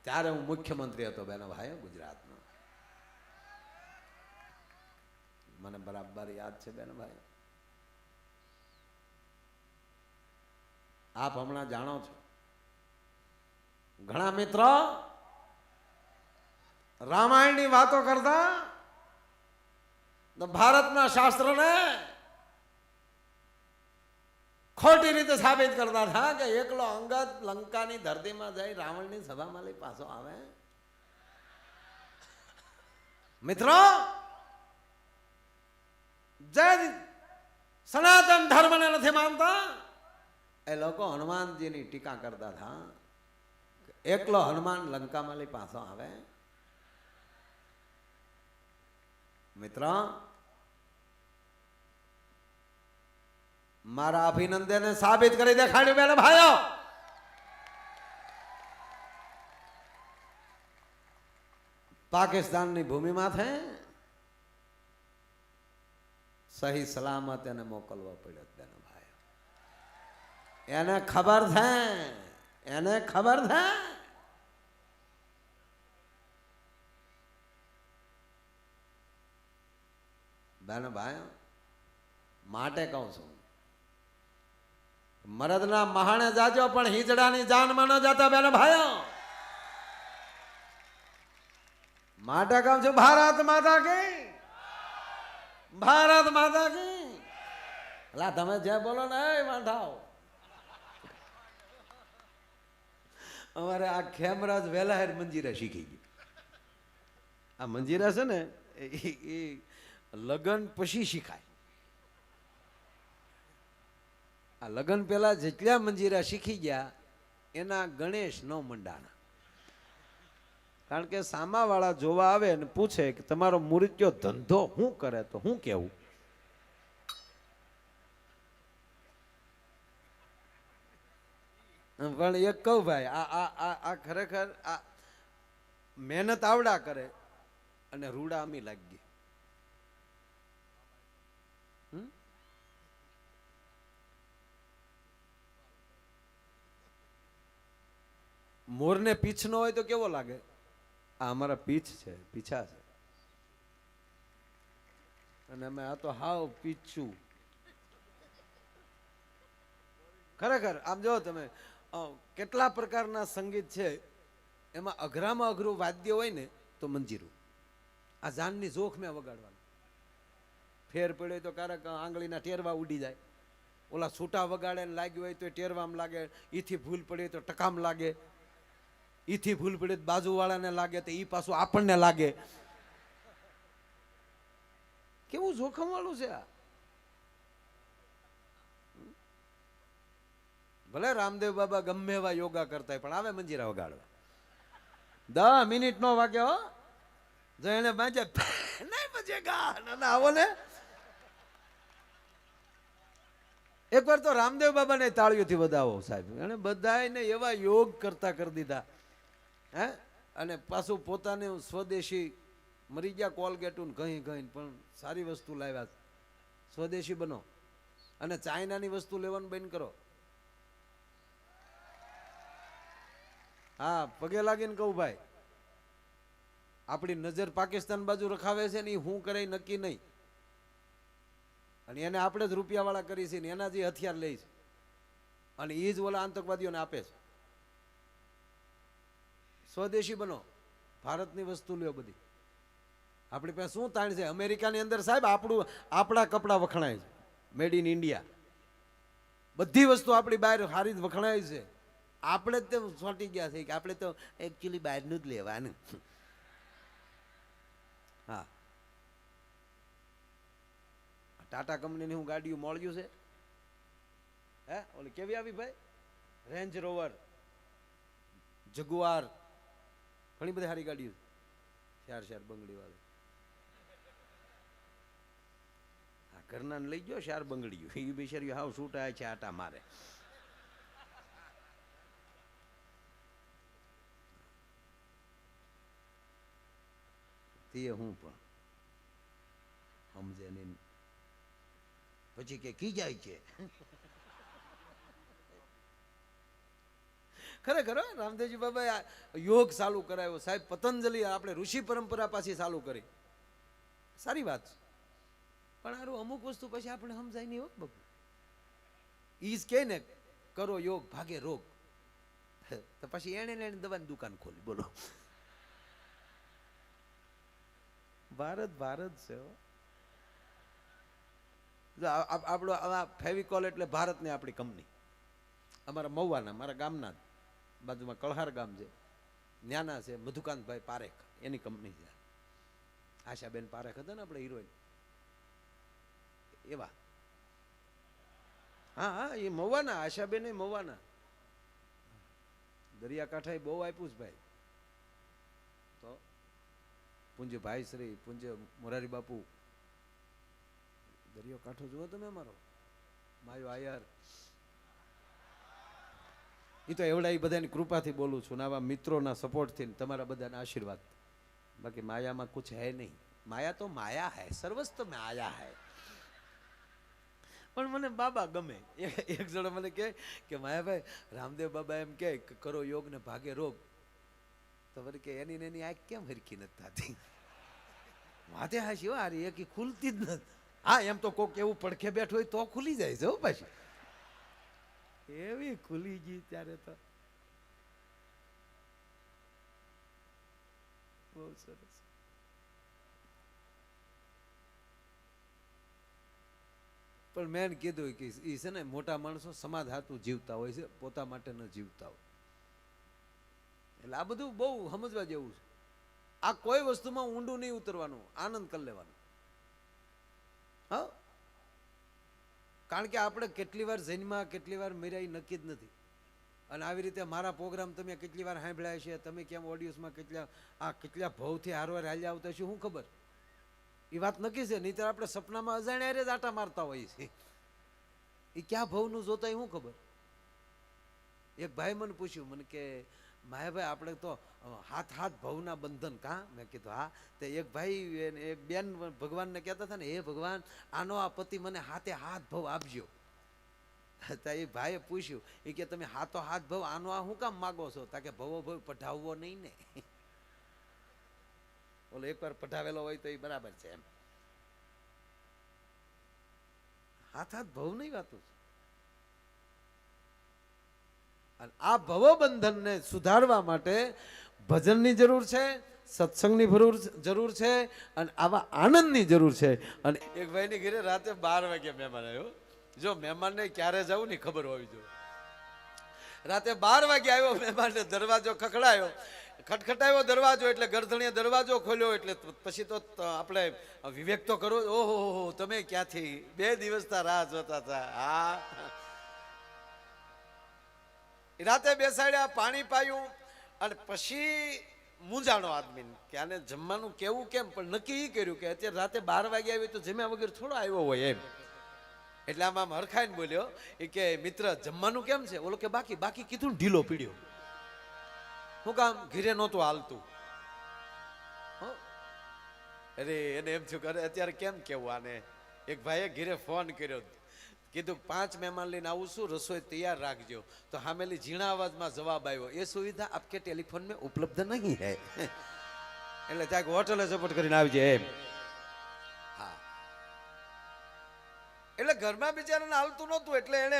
ત્યારે હું મુખ્યમંત્રી હતો બેનો ભાઈ ગુજરાતનો. મને બરાબર યાદ છે બેનો ભાઈ. આપ હમણાં જાણો છો ઘણા મિત્રો રામાયણની વાતો કરતા ભારતના શાસ્ત્રોને ખોટી રીતે સાબિત કરતા હતા કે એકલો અંગદ લંકાની ધરતીમાં જઈ રાવણની સભામાં લઈ પાછો આવે. મિત્રો જે સનાતન ધર્મને નથી માનતા એ લોકો હનુમાનજીની ટીકા કરતા હતા. એકલો હનુમાન લંકામાં પાછો આવે. મિત્ર, મારા અભિનંદને સાબિત કરી દેખાડ્યું બેન ભાઈઓ. પાકિસ્તાનની ભૂમિમાં છે સહી સલામત એને મોકલવા પડ્યો બેન ભાઈ. એને ખબર છે, એને ખબર છે. બેન ભાઈ માટે કહું છું, મરદના મહાણે જાજો પણ હિજડાની જાનમાં ન જતા બેન ભાઈઓ. માટે કહું છું, ભારત માતા કી, ભારત માતા કી. અલા તમે જે બોલો ને એ વાંઢાઓ. અમારે આ ખેમરાજ વેલાહેર મંજીરા શીખી ગઈ. આ મંજીરા છે ને એ લગન પછી શીખાય. આ લગન પેલા જેટલા મંજીરા શીખી ગયા એના ગણેશ ન મંડાણા. કારણ કે સામાવાળા જોવા આવે અને પૂછે કે તમારો મૂર્ત્યો ધંધો શું કરે તો શું કેવું. પણ એક કહું ભાઈ, આ ખરેખર આ મહેનત આવડા કરે અને રૂડા અમી લાગી. મોરને પીછ નો હોય તો કેવો લાગે? આ અમારા પીછ છે, પીછા છે, અને અમે આ તો હાવ પીછું. ખરેખર આમ જો તમે કેટલા પ્રકારના સંગીત છે, એમાં અઘરામાં અઘરું વાદ્ય હોય ને તો મંજીરું. આ જાનની જોખ મેં વગાડવાનું. ફેર પડ્યો તો ક્યારેક આંગળીના ટેરવા ઉડી જાય. ઓલા છૂટા વગાડે ને લાગ્યું હોય તો ટેરવામ લાગે. ઈથી ભૂલ પડી તો ટકામ લાગે. ઈથી ભૂલ પડી તો બાજુવાળાને લાગે તો ઈ પાછું આપણને લાગે. કેવું જોખમ વાળું છે આ. ભલે રામદેવ બાબા ગમે એવા યોગા કરતા પણ આવે મંજીરા વગાડવા. 10 મિનિટ નો વાગ્યો જો એને બાજે નહીં બચેગા. ના આવો ને એકવાર તો રામદેવ બાબાને તાળીઓથી વધાવો સાહેબ. એને બધાને એવા યોગ કરતા કરી દીધા. હે અને પાછું પોતાને સ્વદેશી મરી ગયા કોલગેટું ઘઈ ઘઈ પણ સારી વસ્તુ લાવ્યા. સ્વદેશી બનો અને ચાઇનાની વસ્તુ લેવાનું બંધ કરો. હા પગે લાગીને કહું ભાઈ, આપણી નજર પાકિસ્તાન બાજુ રખાવે છે ને એ હું કરે નક્કી નહીં. અને એને આપણે જ રૂપિયા વાળા કરી છે ને એના જે હથિયાર લે છે અને એ જ ઓલા આતંકવાદીઓને આપે છે. સ્વદેશી બનો, ભારતની વસ્તુ લ્યો બધી. આપણી પાસે શું તાણ છે? અમેરિકાની અંદર સાહેબ આપણા કપડા વખણાય છે, મેડ ઇન ઇન્ડિયા. બધી વસ્તુ આપણી બહાર સારી જ વખણાય છે. આપણે જ તો સોંટી ગયા છે કે આપણે તો એકચ્યુઅલી બહારનું જ લેવાનું. હા ટાટા કંપનીની હું ગાડીઓ મળ્યું છે. હે ઓલી કેવી આવી ભાઈ? રેન્જ રોવર, જગુઆર, ઘણી બધી સારી ગાડીઓ. શાર બંગડી વાળી. હા ઘરના લઈ ગયો શાર બંગડીઓ. એ બિચારી હાવ છૂટા છે, આટા મારે. તે હું પણ સમજે નહીં. પછી કે કી જાય છે. ખરેખર રામદેવજી બાબા યોગ ચાલુ કરાયો સાહેબ. પતંજલિ આપણે ઋષિ પરંપરા પાછી ચાલુ કરી. સારી વાત છે પણ આરું અમુક વસ્તુ પછી આપણે સમજાય નહીં. હોત બાપુ ઈ જ કે ને કરો યોગ ભાગે રોગ. તો પછી એને દવાની દુકાન ખોલી. બોલો ભારત ભારત છે. આપણો આ ફેવિકોલ એટલે ભારતની આપણી કંપની. અમારા મહુવાના, મારા ગામના બાજુમાં કળહાર ગામ છે, ન્યાના છે મધુકાંતભાઈ પારેખ, એની કંપની છે. આશાબેન પારેખ હતા ને આપણે હિરોઈન એવા. હા હા એ મહુવાના, આશાબેન એ મહુવાના. દરિયાકાંઠાએ બહુ આપ્યું છે ભાઈ. તો પૂજ્ય ભાઈ શ્રી પૂજ્ય મોરારી બાપુ, દરિયો કાંઠો જુઓ તમે અમારો, માયો આયર. એ તો એવડા એ બધાની કૃપાથી બોલું છું ને, આવા મિત્રોના સપોર્ટથી, તમારા બધાના આશીર્વાદ. બાકી માયામાં કુછ હૈ નહીં. માયા તો માયા હૈ, સર્વસ્વ માયા હૈ. પણ મને બાબા ગમે. એક જણો મને કહે કે માયાભાઈ, રામદેવ બાબા એમ કહે કે કરો યોગ ને ભાગે રોગ. તો મને કે એની ને એની આંખ કેમ હરખી નથી થતી? વાતે હાશી હો, આરી એક ખુલતી જ નથી. હા એમ તો કોક એવું પડખે બેઠું હોય તો ખુલી જાય છે હો પાછી. એવી ખુલી ગઈ ત્યારે તો બહુ સરસ. પણ મેં કીધું કે એ છે ને મોટા માણસો સમાજ હાતું જીવતા હોય છે, પોતા માટે ન જીવતા હોય. એટલે આ બધું બહુ સમજવા જેવું છે. આ કોઈ વસ્તુમાં ઊંડું નહીં ઉતરવાનું, આનંદ કરી લેવાનો. હા, કારણ કે આપણે કેટલી વાર જન્મા કેટલી વાર મર્યા નક્કી જ નથી. અને આવી રીતે મારા પ્રોગ્રામ તમે કેટલી વાર સાંભળ્યા છે, તમે કેમ ઓડિયન્સમાં કેટલા ભાવથી હારવાર હાલ્યા આવતા છે, શું ખબર? એ વાત નક્કી છે. નહીં તો આપણે સપનામાં અજાણ્યા જ આટા મારતા હોઈએ છીએ. એ ક્યાં ભાવનું જોતા એ શું ખબર? એક ભાઈ મને પૂછ્યું, મને કે માયાભાઈ આપણે તો હાથ હાથ ભવના બંધન કાં? મેં કીધું હા. તો એક ભાઈ એક બેન ભગવાનને કહેતા હતા ને, હે ભગવાન આનો આ પતિ મને હાથે હાથ ભવ આપજો. તો એ ભાઈએ પૂછ્યું, એ કે તમે હાથો હાથ ભવ આનો આ શું કામ માગો છો? તા કે ભવો ભવ પઢાવવો નહીં ને. ઓલો એકવાર પઢાવેલો હોય તો એ બરાબર છે એમ. હાથ હાથ ભવ નહીં વાતું છે. અને આ ભવબંધનને સુધારવા માટે ભજનની જરૂર છે, સત્સંગની જરૂર છે, અને આવા આનંદની જરૂર છે. અને એક ભાઈની ઘરે રાતે 12 વાગે મહેમાન આવ્યો. જો મહેમાનને ક્યારે જવું ને ખબર હોવી જોઈએ. રાતે 12 વાગે આવ્યો મહેમાનને, દરવાજો ખખડાયો, ખટખટાયો દરવાજો, એટલે ગરધણીએ દરવાજો ખોલ્યો. એટલે પછી તો આપણે વિવેક તો કરો. ઓહો તમે ક્યાંથી? 2 દિવસના રાહ જોતા હતા. હા, રાતે બેસાડ્યા, પાણી પાયું, અને પછી મૂંઝાણો આદમી કે આને જમવાનું કેવું કેમ. પણ નક્કી એ કર્યું કે અત્યારે રાતે 12 વાગે આવી તો જમ્યા વગર થોડો આવ્યો હોય એમ. એટલે આમ હરખાઈને બોલ્યો, એ કે મિત્ર જમવાનું કેમ છે? ઓલો કે બાકી બાકી કીધું ને ઢીલો પીડ્યો. હું કામ? ઘીરે નહોતું હાલતું. અરે એને એમ થયું કરે અત્યારે કેમ કેવું આને. એક ભાઈએ ઘીરે ફોન કર્યો, કીધું 5 મહેમાન લઈને આવું છું, રસોઈ તૈયાર રાખજો. તો સામેલી ઝીણા અવાજમાં જવાબ આવ્યો, એ સુવિધા આપકે ટેલિફોન में ઉપલબ્ધ નહીં હૈ. એટલે ત્યાં હોટલે સપોર્ટ કરીને આવજે એમ. હા, એટલે ઘરમાં બિચારાને હાલતું નહોતું. એટલે એને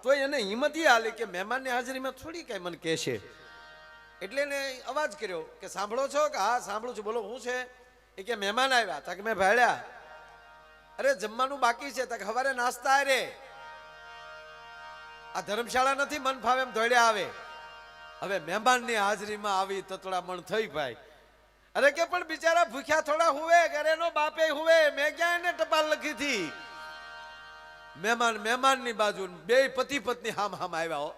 તોય એને હિંમત એ હાલી કે મહેમાનની હાજરીમાં થોડી કઈ મને કહેશે. એટલે એને અવાજ કર્યો કે સાંભળો છો? કે હા સાંભળું છું, બોલો શું છે? એ કે મહેમાન આવ્યા. તા કે મેં ભાડ્યા. અરે જમવાનું બાકી છે. તક સવારે નાસ્તા રે, આ ધર્મશાળા નથી મન ફાવે એમ દોડ્યા આવે. હવે મહેમાનની હાજરીમાં આવી તતડામણ થઈ ભાઈ. અરે કે પણ બિચારા ભૂખ્યા થોડા હુવે, ઘરેનો બાપે હુવે, મેં ક્યાં એને ટપાલ લખી હતી? મહેમાનની બાજુ બે પતિ પત્ની હામ આવ્યા હો.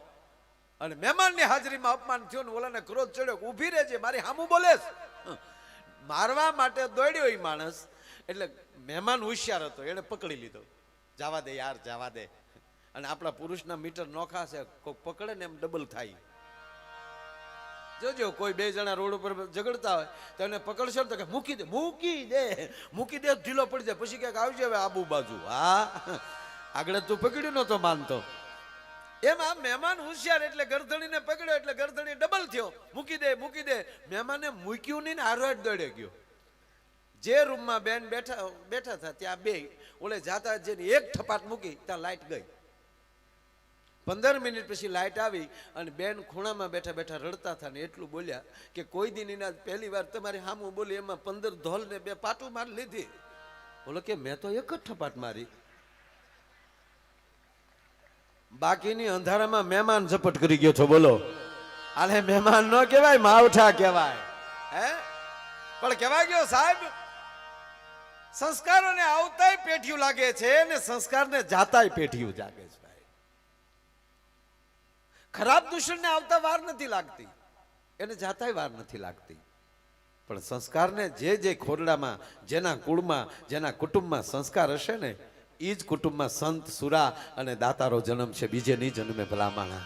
અને મહેમાનની હાજરીમાં અપમાન થયું ને ઓલાને ક્રોધ ચડ્યો, ઊભી રહેજે, મારી હામું બોલે. મારવા માટે દોડ્યો એ માણસ. એટલે મહેમાન હોશિયાર હતો, એને પકડી લીધો. જવા દે યાર, જવા દે. અને આપણા પુરુષના મીટર નોખા છે, કોઈ પકડે ને એમ ડબલ થાય. જોજો કોઈ 2 જણા રોડ ઉપર ઝઘડતા હોય તો એને પકડશો ને તો કે મૂકી દે, મૂકી દે ઢીલો પડી જાય. પછી ક્યાંક આવજે હવે આબુ બાજુ. હા, આગળ તું પકડ્યું નતો માનતો. એમ આ મહેમાન હોશિયાર, એટલે ગરધણીને પકડ્યો એટલે ગરધણી ડબલ થયો. મૂકી દે. મહેમાને મૂક્યું નહીં ને હારો દોડે ગયો. જે રૂમમાં બેન બેઠા હતા ત્યાં બે ઓલે જાતા જેની એક થપાટ મૂકી ત્યાં લાઈટ ગઈ. 15 મિનિટ પછી લાઈટ આવી અને બેન ખૂણામાં બેઠા બેઠા રડતા હતા ને એટલું બોલ્યા કે કોઈ દિન એના પહેલી વાર તમારી હામું બોલી એમાં 15 ધોલ ને 2 પાટું મારી લીધી. બોલો કે મેં તો એક જ થપાટ મારી. બાકીની અંધારામાં મહેમાન ઝપટ કરી ગયો છો. બોલો, આને મહેમાન ન કહેવાય, માવઠા કહેવાય. હે પણ કહેવાય ગયો સાહેબ, સંસ્કારોને આવતાય પેઠિયું લાગે છે ને સંસ્કારને જાતાય પેઠિયું જાગે છે. ખરાબ દૂષણને આવતા વાર નથી લાગતી, એને જાતાય વાર નથી લાગતી. પણ સંસ્કારને જે ખોરડામાં, જેના કુળમાં, જેના કુટુંબમાં સંસ્કાર હશે ને, એ જ કુટુંબમાં સંત, સુરા અને દાતારો જન્મ છે, બીજે નહીં જન્મે ભલામણા.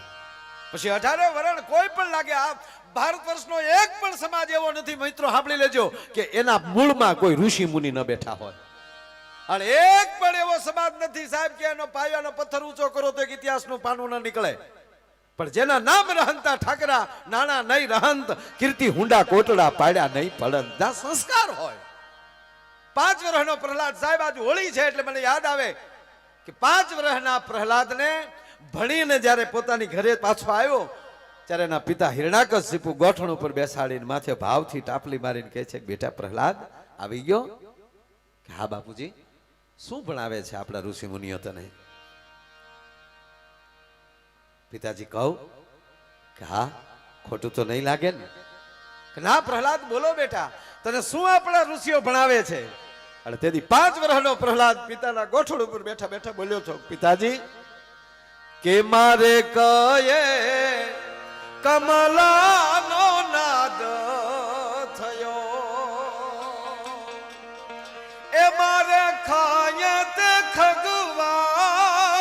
પછી 18 વરણ કોઈ પણ લાગે. આ ભારત વર્ષનો એક પણ સમાજ એવો નથી મિત્રો, સાંભળી લેજો, કે એના મૂળમાં કોઈ ઋષિ મુનિ ન બેઠા હોય. અને એક પણ એવો સમાજ નથી સાહેબ કે એનો પાયાનો પથ્થર ઊંચો કરો તો એક ઇતિહાસનું પાનું ન નીકળે. પણ જેના નામ રહંતા ઠાકરા, નાણા નહીં રહંત, કીર્તિ હુંડા કોટડા, પાડ્યા નહીં પડંત. ના સંસ્કાર હોય. 5 વર્ષનો પ્રહલાદ સાહેબ, આજ હોળી છે એટલે મને યાદ આવે કે 5 વર્ષના પ્રહલાદને ભણીને જ્યારે પોતાની ઘરે પાછો આવ્યો ત્યારે એના પિતા હિરણાકશિપુ ગોઠણ ઉપર બેસાડીને માથે ભાવથી ટાપલી મારીને કહે છે, બેટા પ્રહલાદ આવી ગયો? કે હા બાપુજી. શું ભણાવે છે આપણા ઋષિ મુનિઓ તને? પિતાજી કહું કે હા, ખોટું તો નહીં લાગે ને? કે ના પ્રહલાદ બોલો બેટા, તને શું આપણા ઋષિઓ ભણાવે છે? અને તેથી 5 વર્ષનો પ્રહલાદ પિતાના ગોઠણ ઉપર બેઠા બેઠા બોલ્યો છો, પિતાજી કે મારે કયે કમલાનો નાદ થયો, એ મારે ખાય તે ખગવાંસ,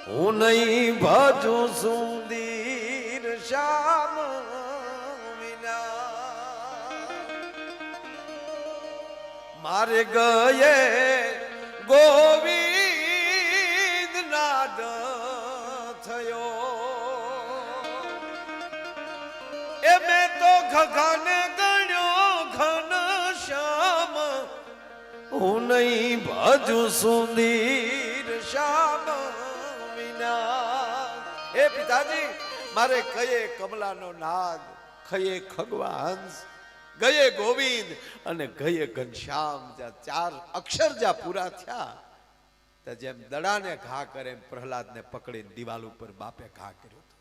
હું નહીં ભજું સુંદર શ્યામ વિના. મારે ગયે ગોવિંદ નાદ થયો, એ મેં તો ઘઘાને ગણ્યો ઘન શ્યામ, હું નહીં ભજું સુંદર શ્યામ વિના. એ પિતાજી મારે કયે કમલાનો નાદ, ખયે ખગવાંશ, ગયે ગોવિંદ અને ગયે ઘનશ્યામ, જ્યાં 4 અક્ષર જ્યાં પૂરા થયા તો જેમ દડાને ઘા કરે એમ પ્રહલાદને પકડીને દિવાલ ઉપર બાપે ઘા કર્યો હતો.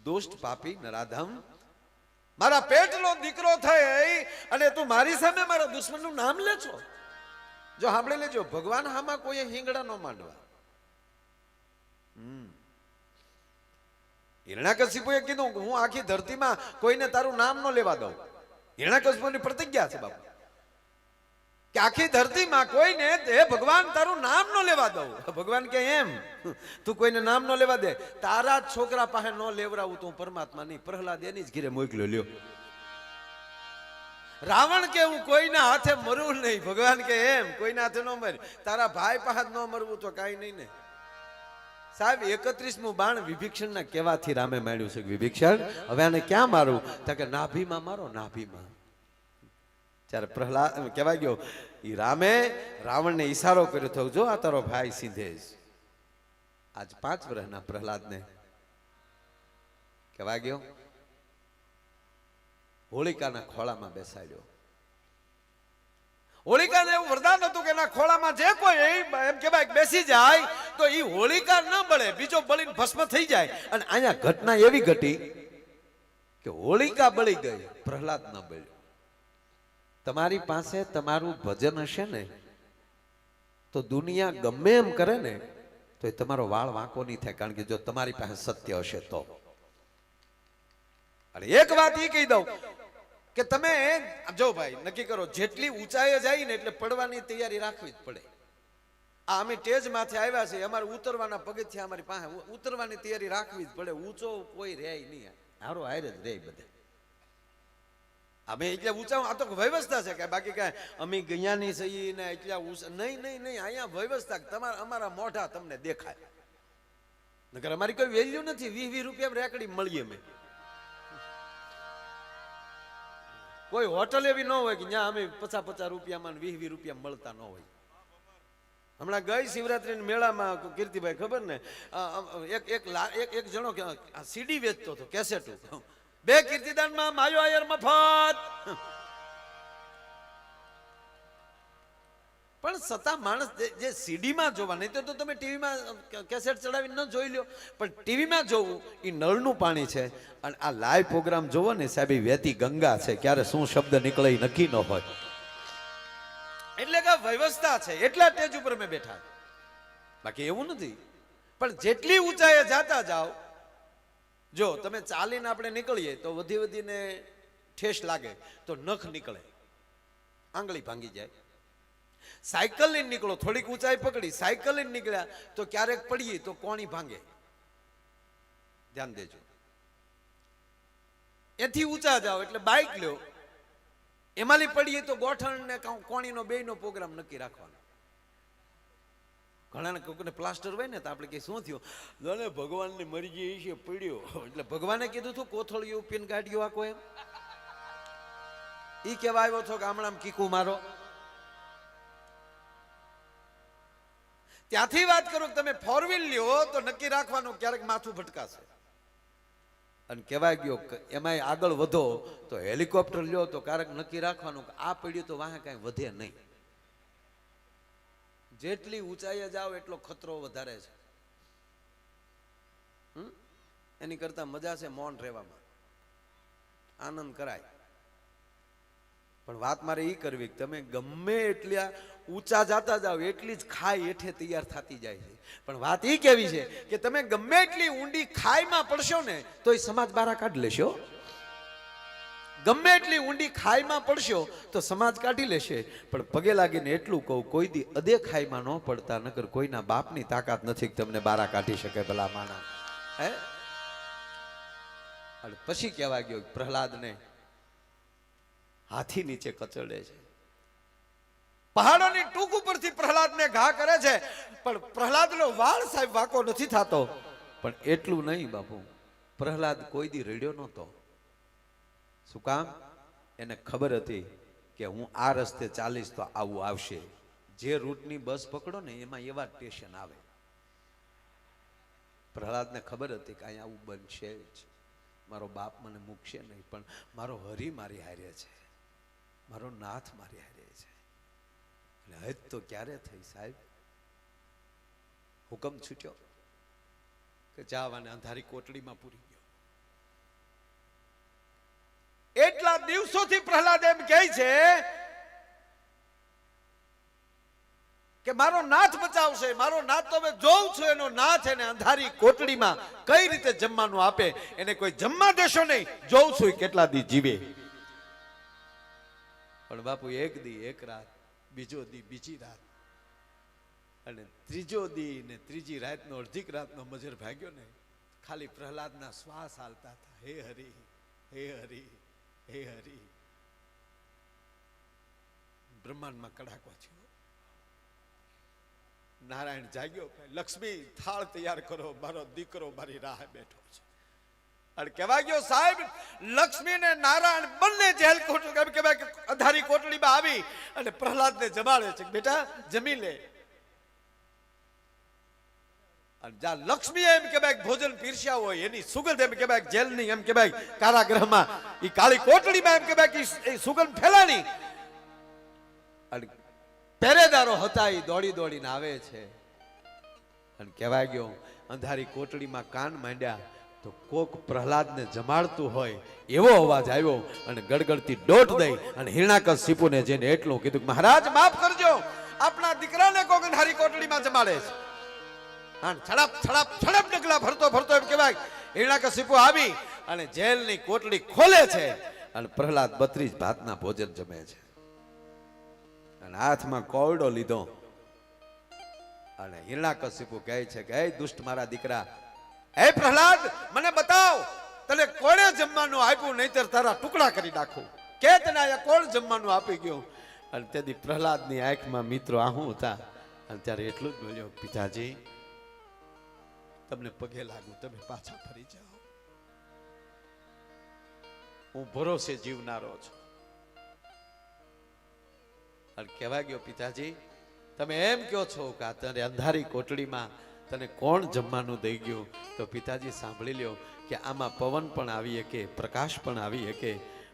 દુષ્ટ પાપી નરાધમ, મારા પેટનો દીકરો થઈ અને તું મારી સામે મારા દુશ્મનનું નામ લે છો. જો સાંભળી લેજો, ભગવાન હામાં કોઈ હિંગડા ન માંડવા. હિરણાકશિપુએ કીધું હું આખી ધરતીમાં કોઈને તારું નામ ન લેવા દઉં. હિરણાકશિપુની પ્રતિજ્ઞા છે બાપુ કે આખી ધરતીમાં કોઈને હે ભગવાન તારું નામ ન લેવા દઉં. ભગવાન કે એમ તું કોઈને નામ ન લેવા દે, તારા જ છોકરા પાસે ન લેવરાવું તું પરમાત્મા નહીં. પ્રહલાદ એની જ ઘીરે મોકલ્યો લ્યો. રાવણ કે હું કોઈના હાથે મરવું નહીં. ભગવાન કે એમ કોઈના હાથે ન મર, તારા ભાઈ પાસે ન મરવું તો કાંઈ નહીં ને. સાહેબ 31મું બાણ વિભીક્ષણના કહેવાથી રામે માંડ્યું છે. વિભીક્ષણ હવે આને ક્યાં મારું? તો કે નાભીમાં મારો, નાભીમાં. ત્યારે પ્રહલાદ કહેવાય ગયો, એ રામે રાવણને ઈશારો કર્યો થયો, જો આ તારો ભાઈ સીધે જ. આજ 5 વર્ષના પ્રહલાદને કહેવાય ગયો હોળિકાના ખોળામાં બેસાડ્યો. હોળિકાને એવું વરદાન હતું કે એના ખોળામાં જે કોઈ એમ કહેવાય બેસી જાય તો એ હોળિકા ન બળે, બીજો બળીને ભસ્મ થઈ જાય. અને અહીંયા ઘટના એવી ઘટી કે હોળિકા બળી ગઈ, પ્રહલાદ ન બળ્યો. તમારી પાસે તમારું ભજન હશે ને તો દુનિયા ગમે એમ કરે ને તો એ તમારો વાળ વાંકો નહીં થાય, કારણ કે જો તમારી પાસે સત્ય હશે તો. અને એક વાત એ કહી દઉં કે તમે જો ભાઈ નક્કી કરો, જેટલી ઊંચાઈએ જાય ને એટલે પડવાની તૈયારી રાખવી જ પડે. આ અમે ટેજ માથે આવ્યા છે, અમારે ઉતરવાના પગથિયા અમારી પાસે, ઉતરવાની તૈયારી રાખવી જ પડે. ઊંચો કોઈ રહે નહીં, હારો હારે જ રહે બધે. અમે એટલે ઊંચા, આ તો વ્યવસ્થા છે કે બાકી કાંઈ અમે ગયાની સહી ને એટલા નહીં નહીં નહીં. અહીંયા વ્યવસ્થા તમારા અમારા મોઢા તમને દેખાય, નકર અમારી કોઈ વેલ્યુ નથી. 20-20 રૂપિયા રેકડી મળીએ અમે. કોઈ હોટલ એવી ન હોય કે જ્યાં અમે 50-50 રૂપિયામાં 20-20 રૂપિયા મળતા ન હોય. હમણાં ગઈ શિવરાત્રી મેળામાં કીર્તિભાઈ ખબર ને, એક જણો સીડી વેચતો હતો, કેસેટો. 2 કીર્તિદાનમાં માયો આયર મફત. પણ છતાં માણસ જે સીડીમાં જોવા, નહીં તો તમે ટીવીમાં કેસેટ ચડાવીને ન જોઈ લો, પણ ટીવીમાં જોવું એ નળનું પાણી છે. અને આ લાઈવ પ્રોગ્રામ જોવો ને સાહેબ, વેતી ગંગા છે, ક્યારે શું શબ્દ નીકળે એ નક્કી ન હોય. એટલે કે વ્યવસ્થા છે એટલા સ્ટેજ ઉપર મેં બેઠા, બાકી એવું નથી. પણ જેટલી ઊંચાઈએ જાતા જાઓ, જો તમે ચાલીને આપણે નીકળીએ તો વધી વધીને ઠેસ લાગે તો નખ નીકળે, આંગળી ભાંગી જાય. સાયકલ લઈને નીકળો, થોડીક ઊંચાઈ પકડી સાયકલ લઈને નીકળ્યા તો ક્યારેક પડીએ તો કોણી ભાંગે. ધ્યાન દેજો. એથી ઊંચા જાઓ એટલે બાઇક લ્યો, એમાંથી પડીએ તો ગોઠણ ને કોણીનો બેયનો પ્રોગ્રામ નક્કી રાખવાનો. ઘણાને કોઈને પ્લાસ્ટર હોય ને તો આપણે કઈ શું થયું, જાણે ભગવાનની મરજી છે પડ્યો, એટલે ભગવાને કીધું હતું કોથળિયું પીન કાઢ્યું આખો એમ. ઈ કેવા આવ્યો છો ગામડામાં કીકુ મારો? ત્યાંથી વાત કરું તમે ફોર વ્હીલ લ્યો તો નક્કી રાખવાનું ક્યારેક માથું ભટકાશે. અને કહેવાય ગયો એમાં આગળ વધો તો હેલિકોપ્ટર લ્યો તો ક્યારેક નક્કી રાખવાનું કે આ પડ્યું તો વાહે કાંઈ વધે નહીં. જેટલી ઊંચાઈએ જાઓ એટલો ખતરો વધારે છે. એની કરતા મજા છે મૌન રહેવામાં, આનંદ કરાય. પણ વાત મારે એ કરવી કે તમે ગમે એટલા ઊંચા જાતા જાઓ એટલી જ ખાઈ હેઠે તૈયાર થતી જાય છે. પણ વાત એ કેવી છે કે તમે ગમે એટલી ઊંડી ખાઈમાં પડશો ને તો એ સમાજ બહાર કાઢી લેશો. ગમે એટલી ઊંડી ખાઈમાં પડશો તો સમાજ કાઢી લેશે. પણ પગે લાગીને એટલું કહું, કોઈ દી અદે ખાઈમાં ન પડતા, નકર કોઈના બાપની તાકાત નથી કે તમને બહાર કાઢી શકે ભલા માણા. હે પછી કહેવા ગયો પ્રહલાદને હાથી નીચે કચડે છે. પહાડોની ટૂંક ઉપરથી પ્રહલાદને ઘા કરે છે, પણ પ્રહલાદનો વાળ સાહેબ વાંકો નથી થતો. પણ એટલું નહીં બાપુ, પ્રહલાદ કોઈ દી રડ્યો નહોતો. શું કામ? એને ખબર હતી કે હું આ રસ્તે ચાલીશ તો આવું આવશે. જે રૂટની બસ પકડો ને એમાં એવા સ્ટેશન આવે. પ્રહલાદને ખબર હતી કે અહીંયા આવું બનશે જ. મારો બાપ મને મૂકશે નહીં, પણ મારો હરી મારી હારે છે, મારો નાથ મારી હારે છે. એટલે હદ તો ક્યારે થઈ સાહેબ? હુકમ છૂટ્યો કે જાવાને અંધારી કોટડીમાં પૂરી ગયો. એટલા દિવસોથી પ્રહલાદ એમ કહે છે કે મારો નાથ બચાવશે, મારો નાથ તો હવે જોઉં છું એનો નાથ એને અંધારી કોટડીમાં કઈ રીતે જમવાનું આપે. એને કોઈ જમવા દેશો નહીં, જોઉં છું કેટલા દી જીવે. પણ બાપુ એક દી એક રાત, બીજો દી બીજી રાત, અને ત્રીજો દી ને ત્રીજી રાતનો અડધીક રાતનો મજર ભાગ્યો ને ખાલી પ્રહલાદના શ્વાસ હાલતા હતા. હે હરી, હે હરી, હે હરી. બ્રહ્માંડમાં કડાકો થયો. નારાયણ જાગ્યો, લક્ષ્મી થાળ તૈયાર કરો, મારો દીકરો મારી રાહ બેઠો છે. અને કહેવા ગયો સાહેબ, લક્ષ્મી ને નારાયણ બંને જેલ અંધારી કોટડીમાં આવી અને પ્રહલાદને જમાડે છે. બેટા જમી લે. અને જ્યાં લક્ષ્મી એમ કે ભાઈ ભોજન પીરસ્યા હોય એની સુગંધ એમ કે ભાઈ જેલની એમ કે ભાઈ કારાગૃહમાં એ કાળી કોટડીમાં એમ કે ભાઈ સુગંધ ફેલાણી. અને પહેરેદારો હતા એ દોડી દોડીને આવે છે. અને કહેવાય ગયો અંધારી કોટડીમાં કાન માંડ્યા તો કોક પ્રહલાદને જમાડતું હોય એવો અવાજ આવ્યો. અને ગડગડતી દોટ દઈ અને હિરણાકશિપુને જઈને એટલું કીધું, મહારાજ માફ કરજો, આપણા દીકરાને કોક અંધારી કોટડીમાં જમાડે છે. છડપ છડપ છડપ ડગલા ભરતો ભરતો એમ કહેવાય હિરણાકશિપુ આવી અને જેલની કોટડી ખોલે છે. અને પ્રહલાદ 32 ભાતના ભોજન જમે છે. અને હાથમાં કોયડો લીધો અને હિરણાકશિપુ કહે છે કે હે દુષ્ટ મારા દીકરા, હે પ્રહલાદ, મને બતાવ તને કોણે જમવાનું આપ્યું, નહીતર તારા ટુકડા કરી નાખું. કે તને આ કોણ જમવાનું આપી ગયું? અને તેથી પ્રહલાદની આંખમાં મિત્રો આહું હતા. અને ત્યારે એટલું જ બોલ્યો, પિતાજી તમને પગે લાગુ, તમે પાછા ફરી જાઓ. હું ભરોસે જીવનારો છું. અને કહેવા ગયો, પિતાજી તમે એમ કહો છો કે તને અંધારી કોટડીમાં તને કોણ જમવાનું દઈ ગયું? તો પિતાજી સાંભળી લ્યો કે આમાં પવન પણ આવી શકે, પ્રકાશ પણ આવી શકે,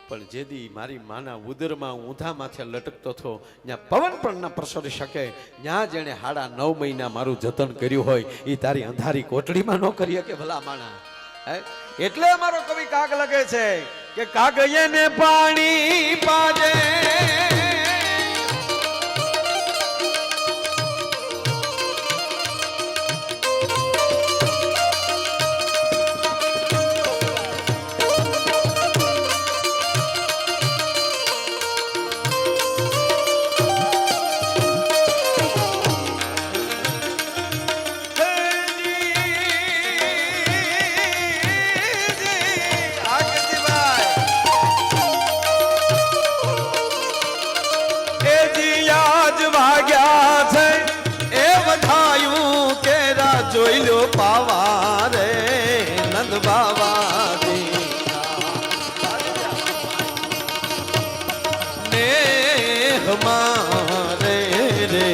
પણ જેદી મારી માના ઉદરમાં ઊંધા માથે લટકતો હતો ત્યાં પવન પણ ન પ્રસરી શકે. ત્યાં જેણે 9.5 મહિના મારું જતન કર્યું હોય એ તારી અંધારી કોટડીમાં ન કરી શકે ભલા માણા. એટલે અમારો કવિ કાગ લગે છે કે કાગયને પાણી પાજે બંધવાવા દે ને હમારે રે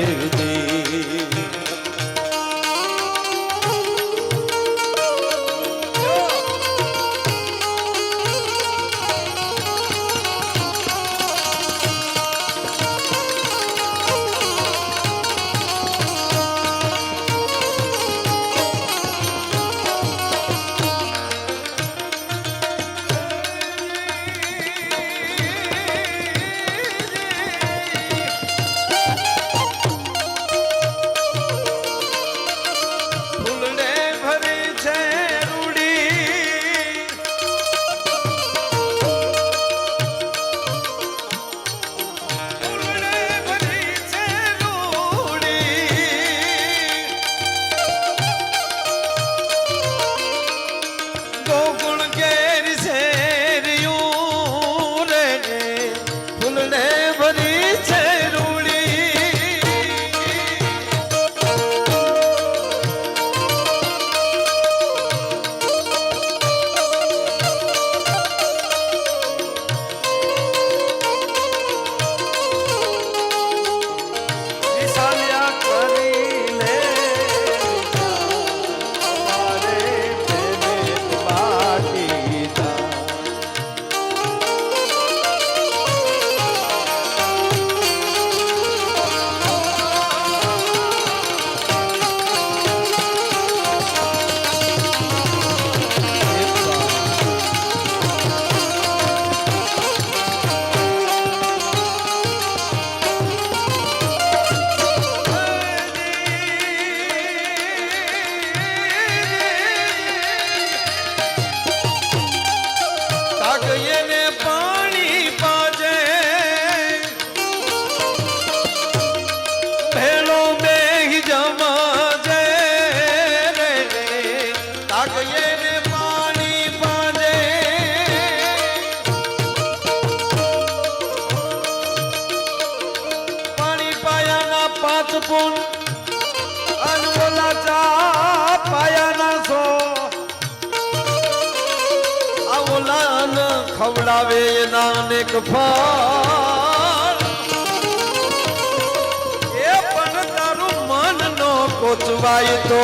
પૂન અનવોલા ચા પાયાના સો આવોલા ન ખવડાવે નાનેક ફળ એ પણ તારું મન નો કોચવાય તો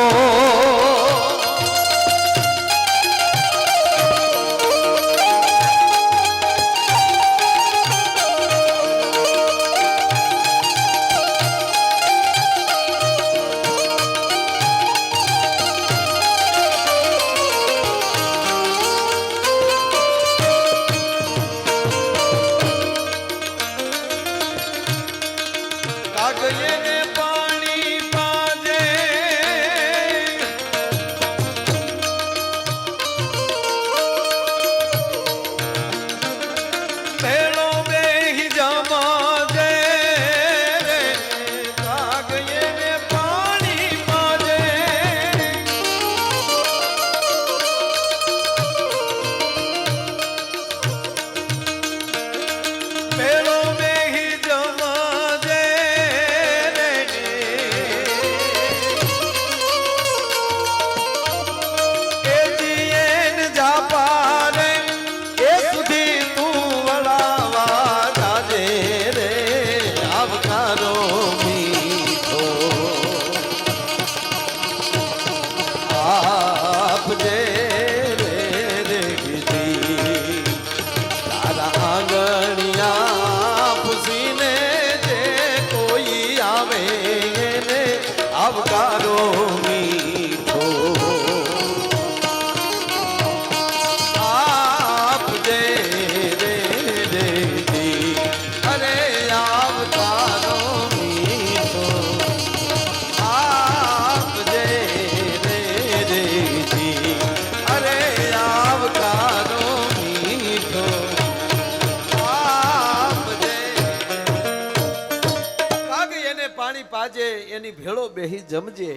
એની ભેળો બેહી જમજે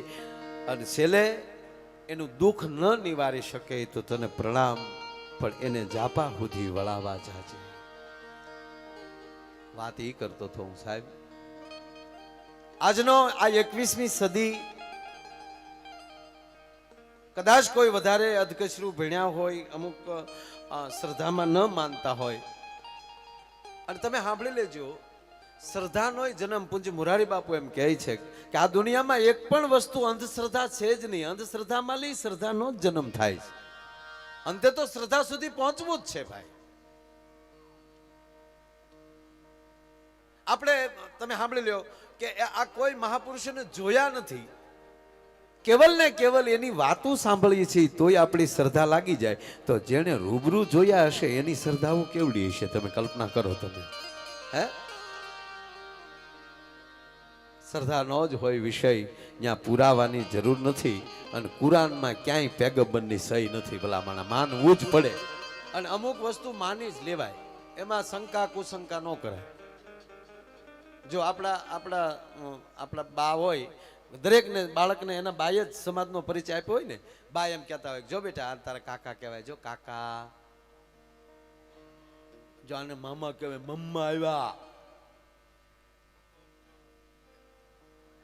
અને છેલ્લે એનું દુઃખ ન નિવારી શકે તો તને પ્રણામ પણ એને જાપા સુધી વળાવા જાજે. વાત ઈ કરતો તો હું સાહેબ, આજનો આ 21મી સદી કદાચ કોઈ વધારે અધકચરું ભણ્યા હોય, અમુક શ્રદ્ધામાં ન માનતા હોય, અને તમે સાંભળી લેજો, શ્રદ્ધાનો જન્મ પૂજ્ય મોરારી બાપુ એમ કહે છે કે આ દુનિયામાં એક પણ વસ્તુ અંધશ્રદ્ધા છે જ નહીં. અંધશ્રદ્ધામાં લઈ શ્રદ્ધાનો જ જન્મ થાય છે. અંતે તો શ્રદ્ધા સુધી પહોંચવું જ છે ભાઈ. આપણે તમે સાંભળી લ્યો કે આ કોઈ મહાપુરુષોને જોયા નથી, કેવલ ને કેવલ એની વાતો સાંભળીએ છીએ તોય આપણી શ્રદ્ધા લાગી જાય. તો જેણે રૂબરૂ જોયા હશે એની શ્રદ્ધાઓ કેવડી હશે, તમે કલ્પના કરો. તમે હે શ્રદ્ધાનો જ હોય વિષય, ત્યાં પુરાવાની જરૂર નથી. અને કુરાનમાં ક્યાંય પેગમ્બરની સહી નથી. ભલા માનવું જ પડે. અને અમુક વસ્તુ માની જ લેવાય, એમાં શંકા કુશંકા ન કરાય. જો આપણા બા હોય, દરેકને બાળકને એના બાય જ સમાજનો પરિચય આપ્યો હોય ને, બા એમ કહેતા હોય, જો બેટા આ તારા કાકા કહેવાય, જો કાકા. જો આને મામા કહેવાય, મમ્મા આવ્યા.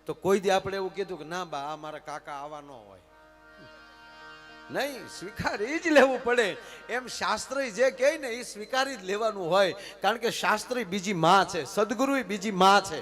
તો કોઈ દી આપણે એવું કીધું કે ના બા આ મારા કાકા આવા ન હોય? નહીં, સ્વીકારી જ લેવું પડે. એમ શાસ્ત્રી જે કહે ને એ સ્વીકારી જ લેવાનું હોય. કારણ કે શાસ્ત્રી બીજી માં છે, સદગુરુ બીજી માં છે.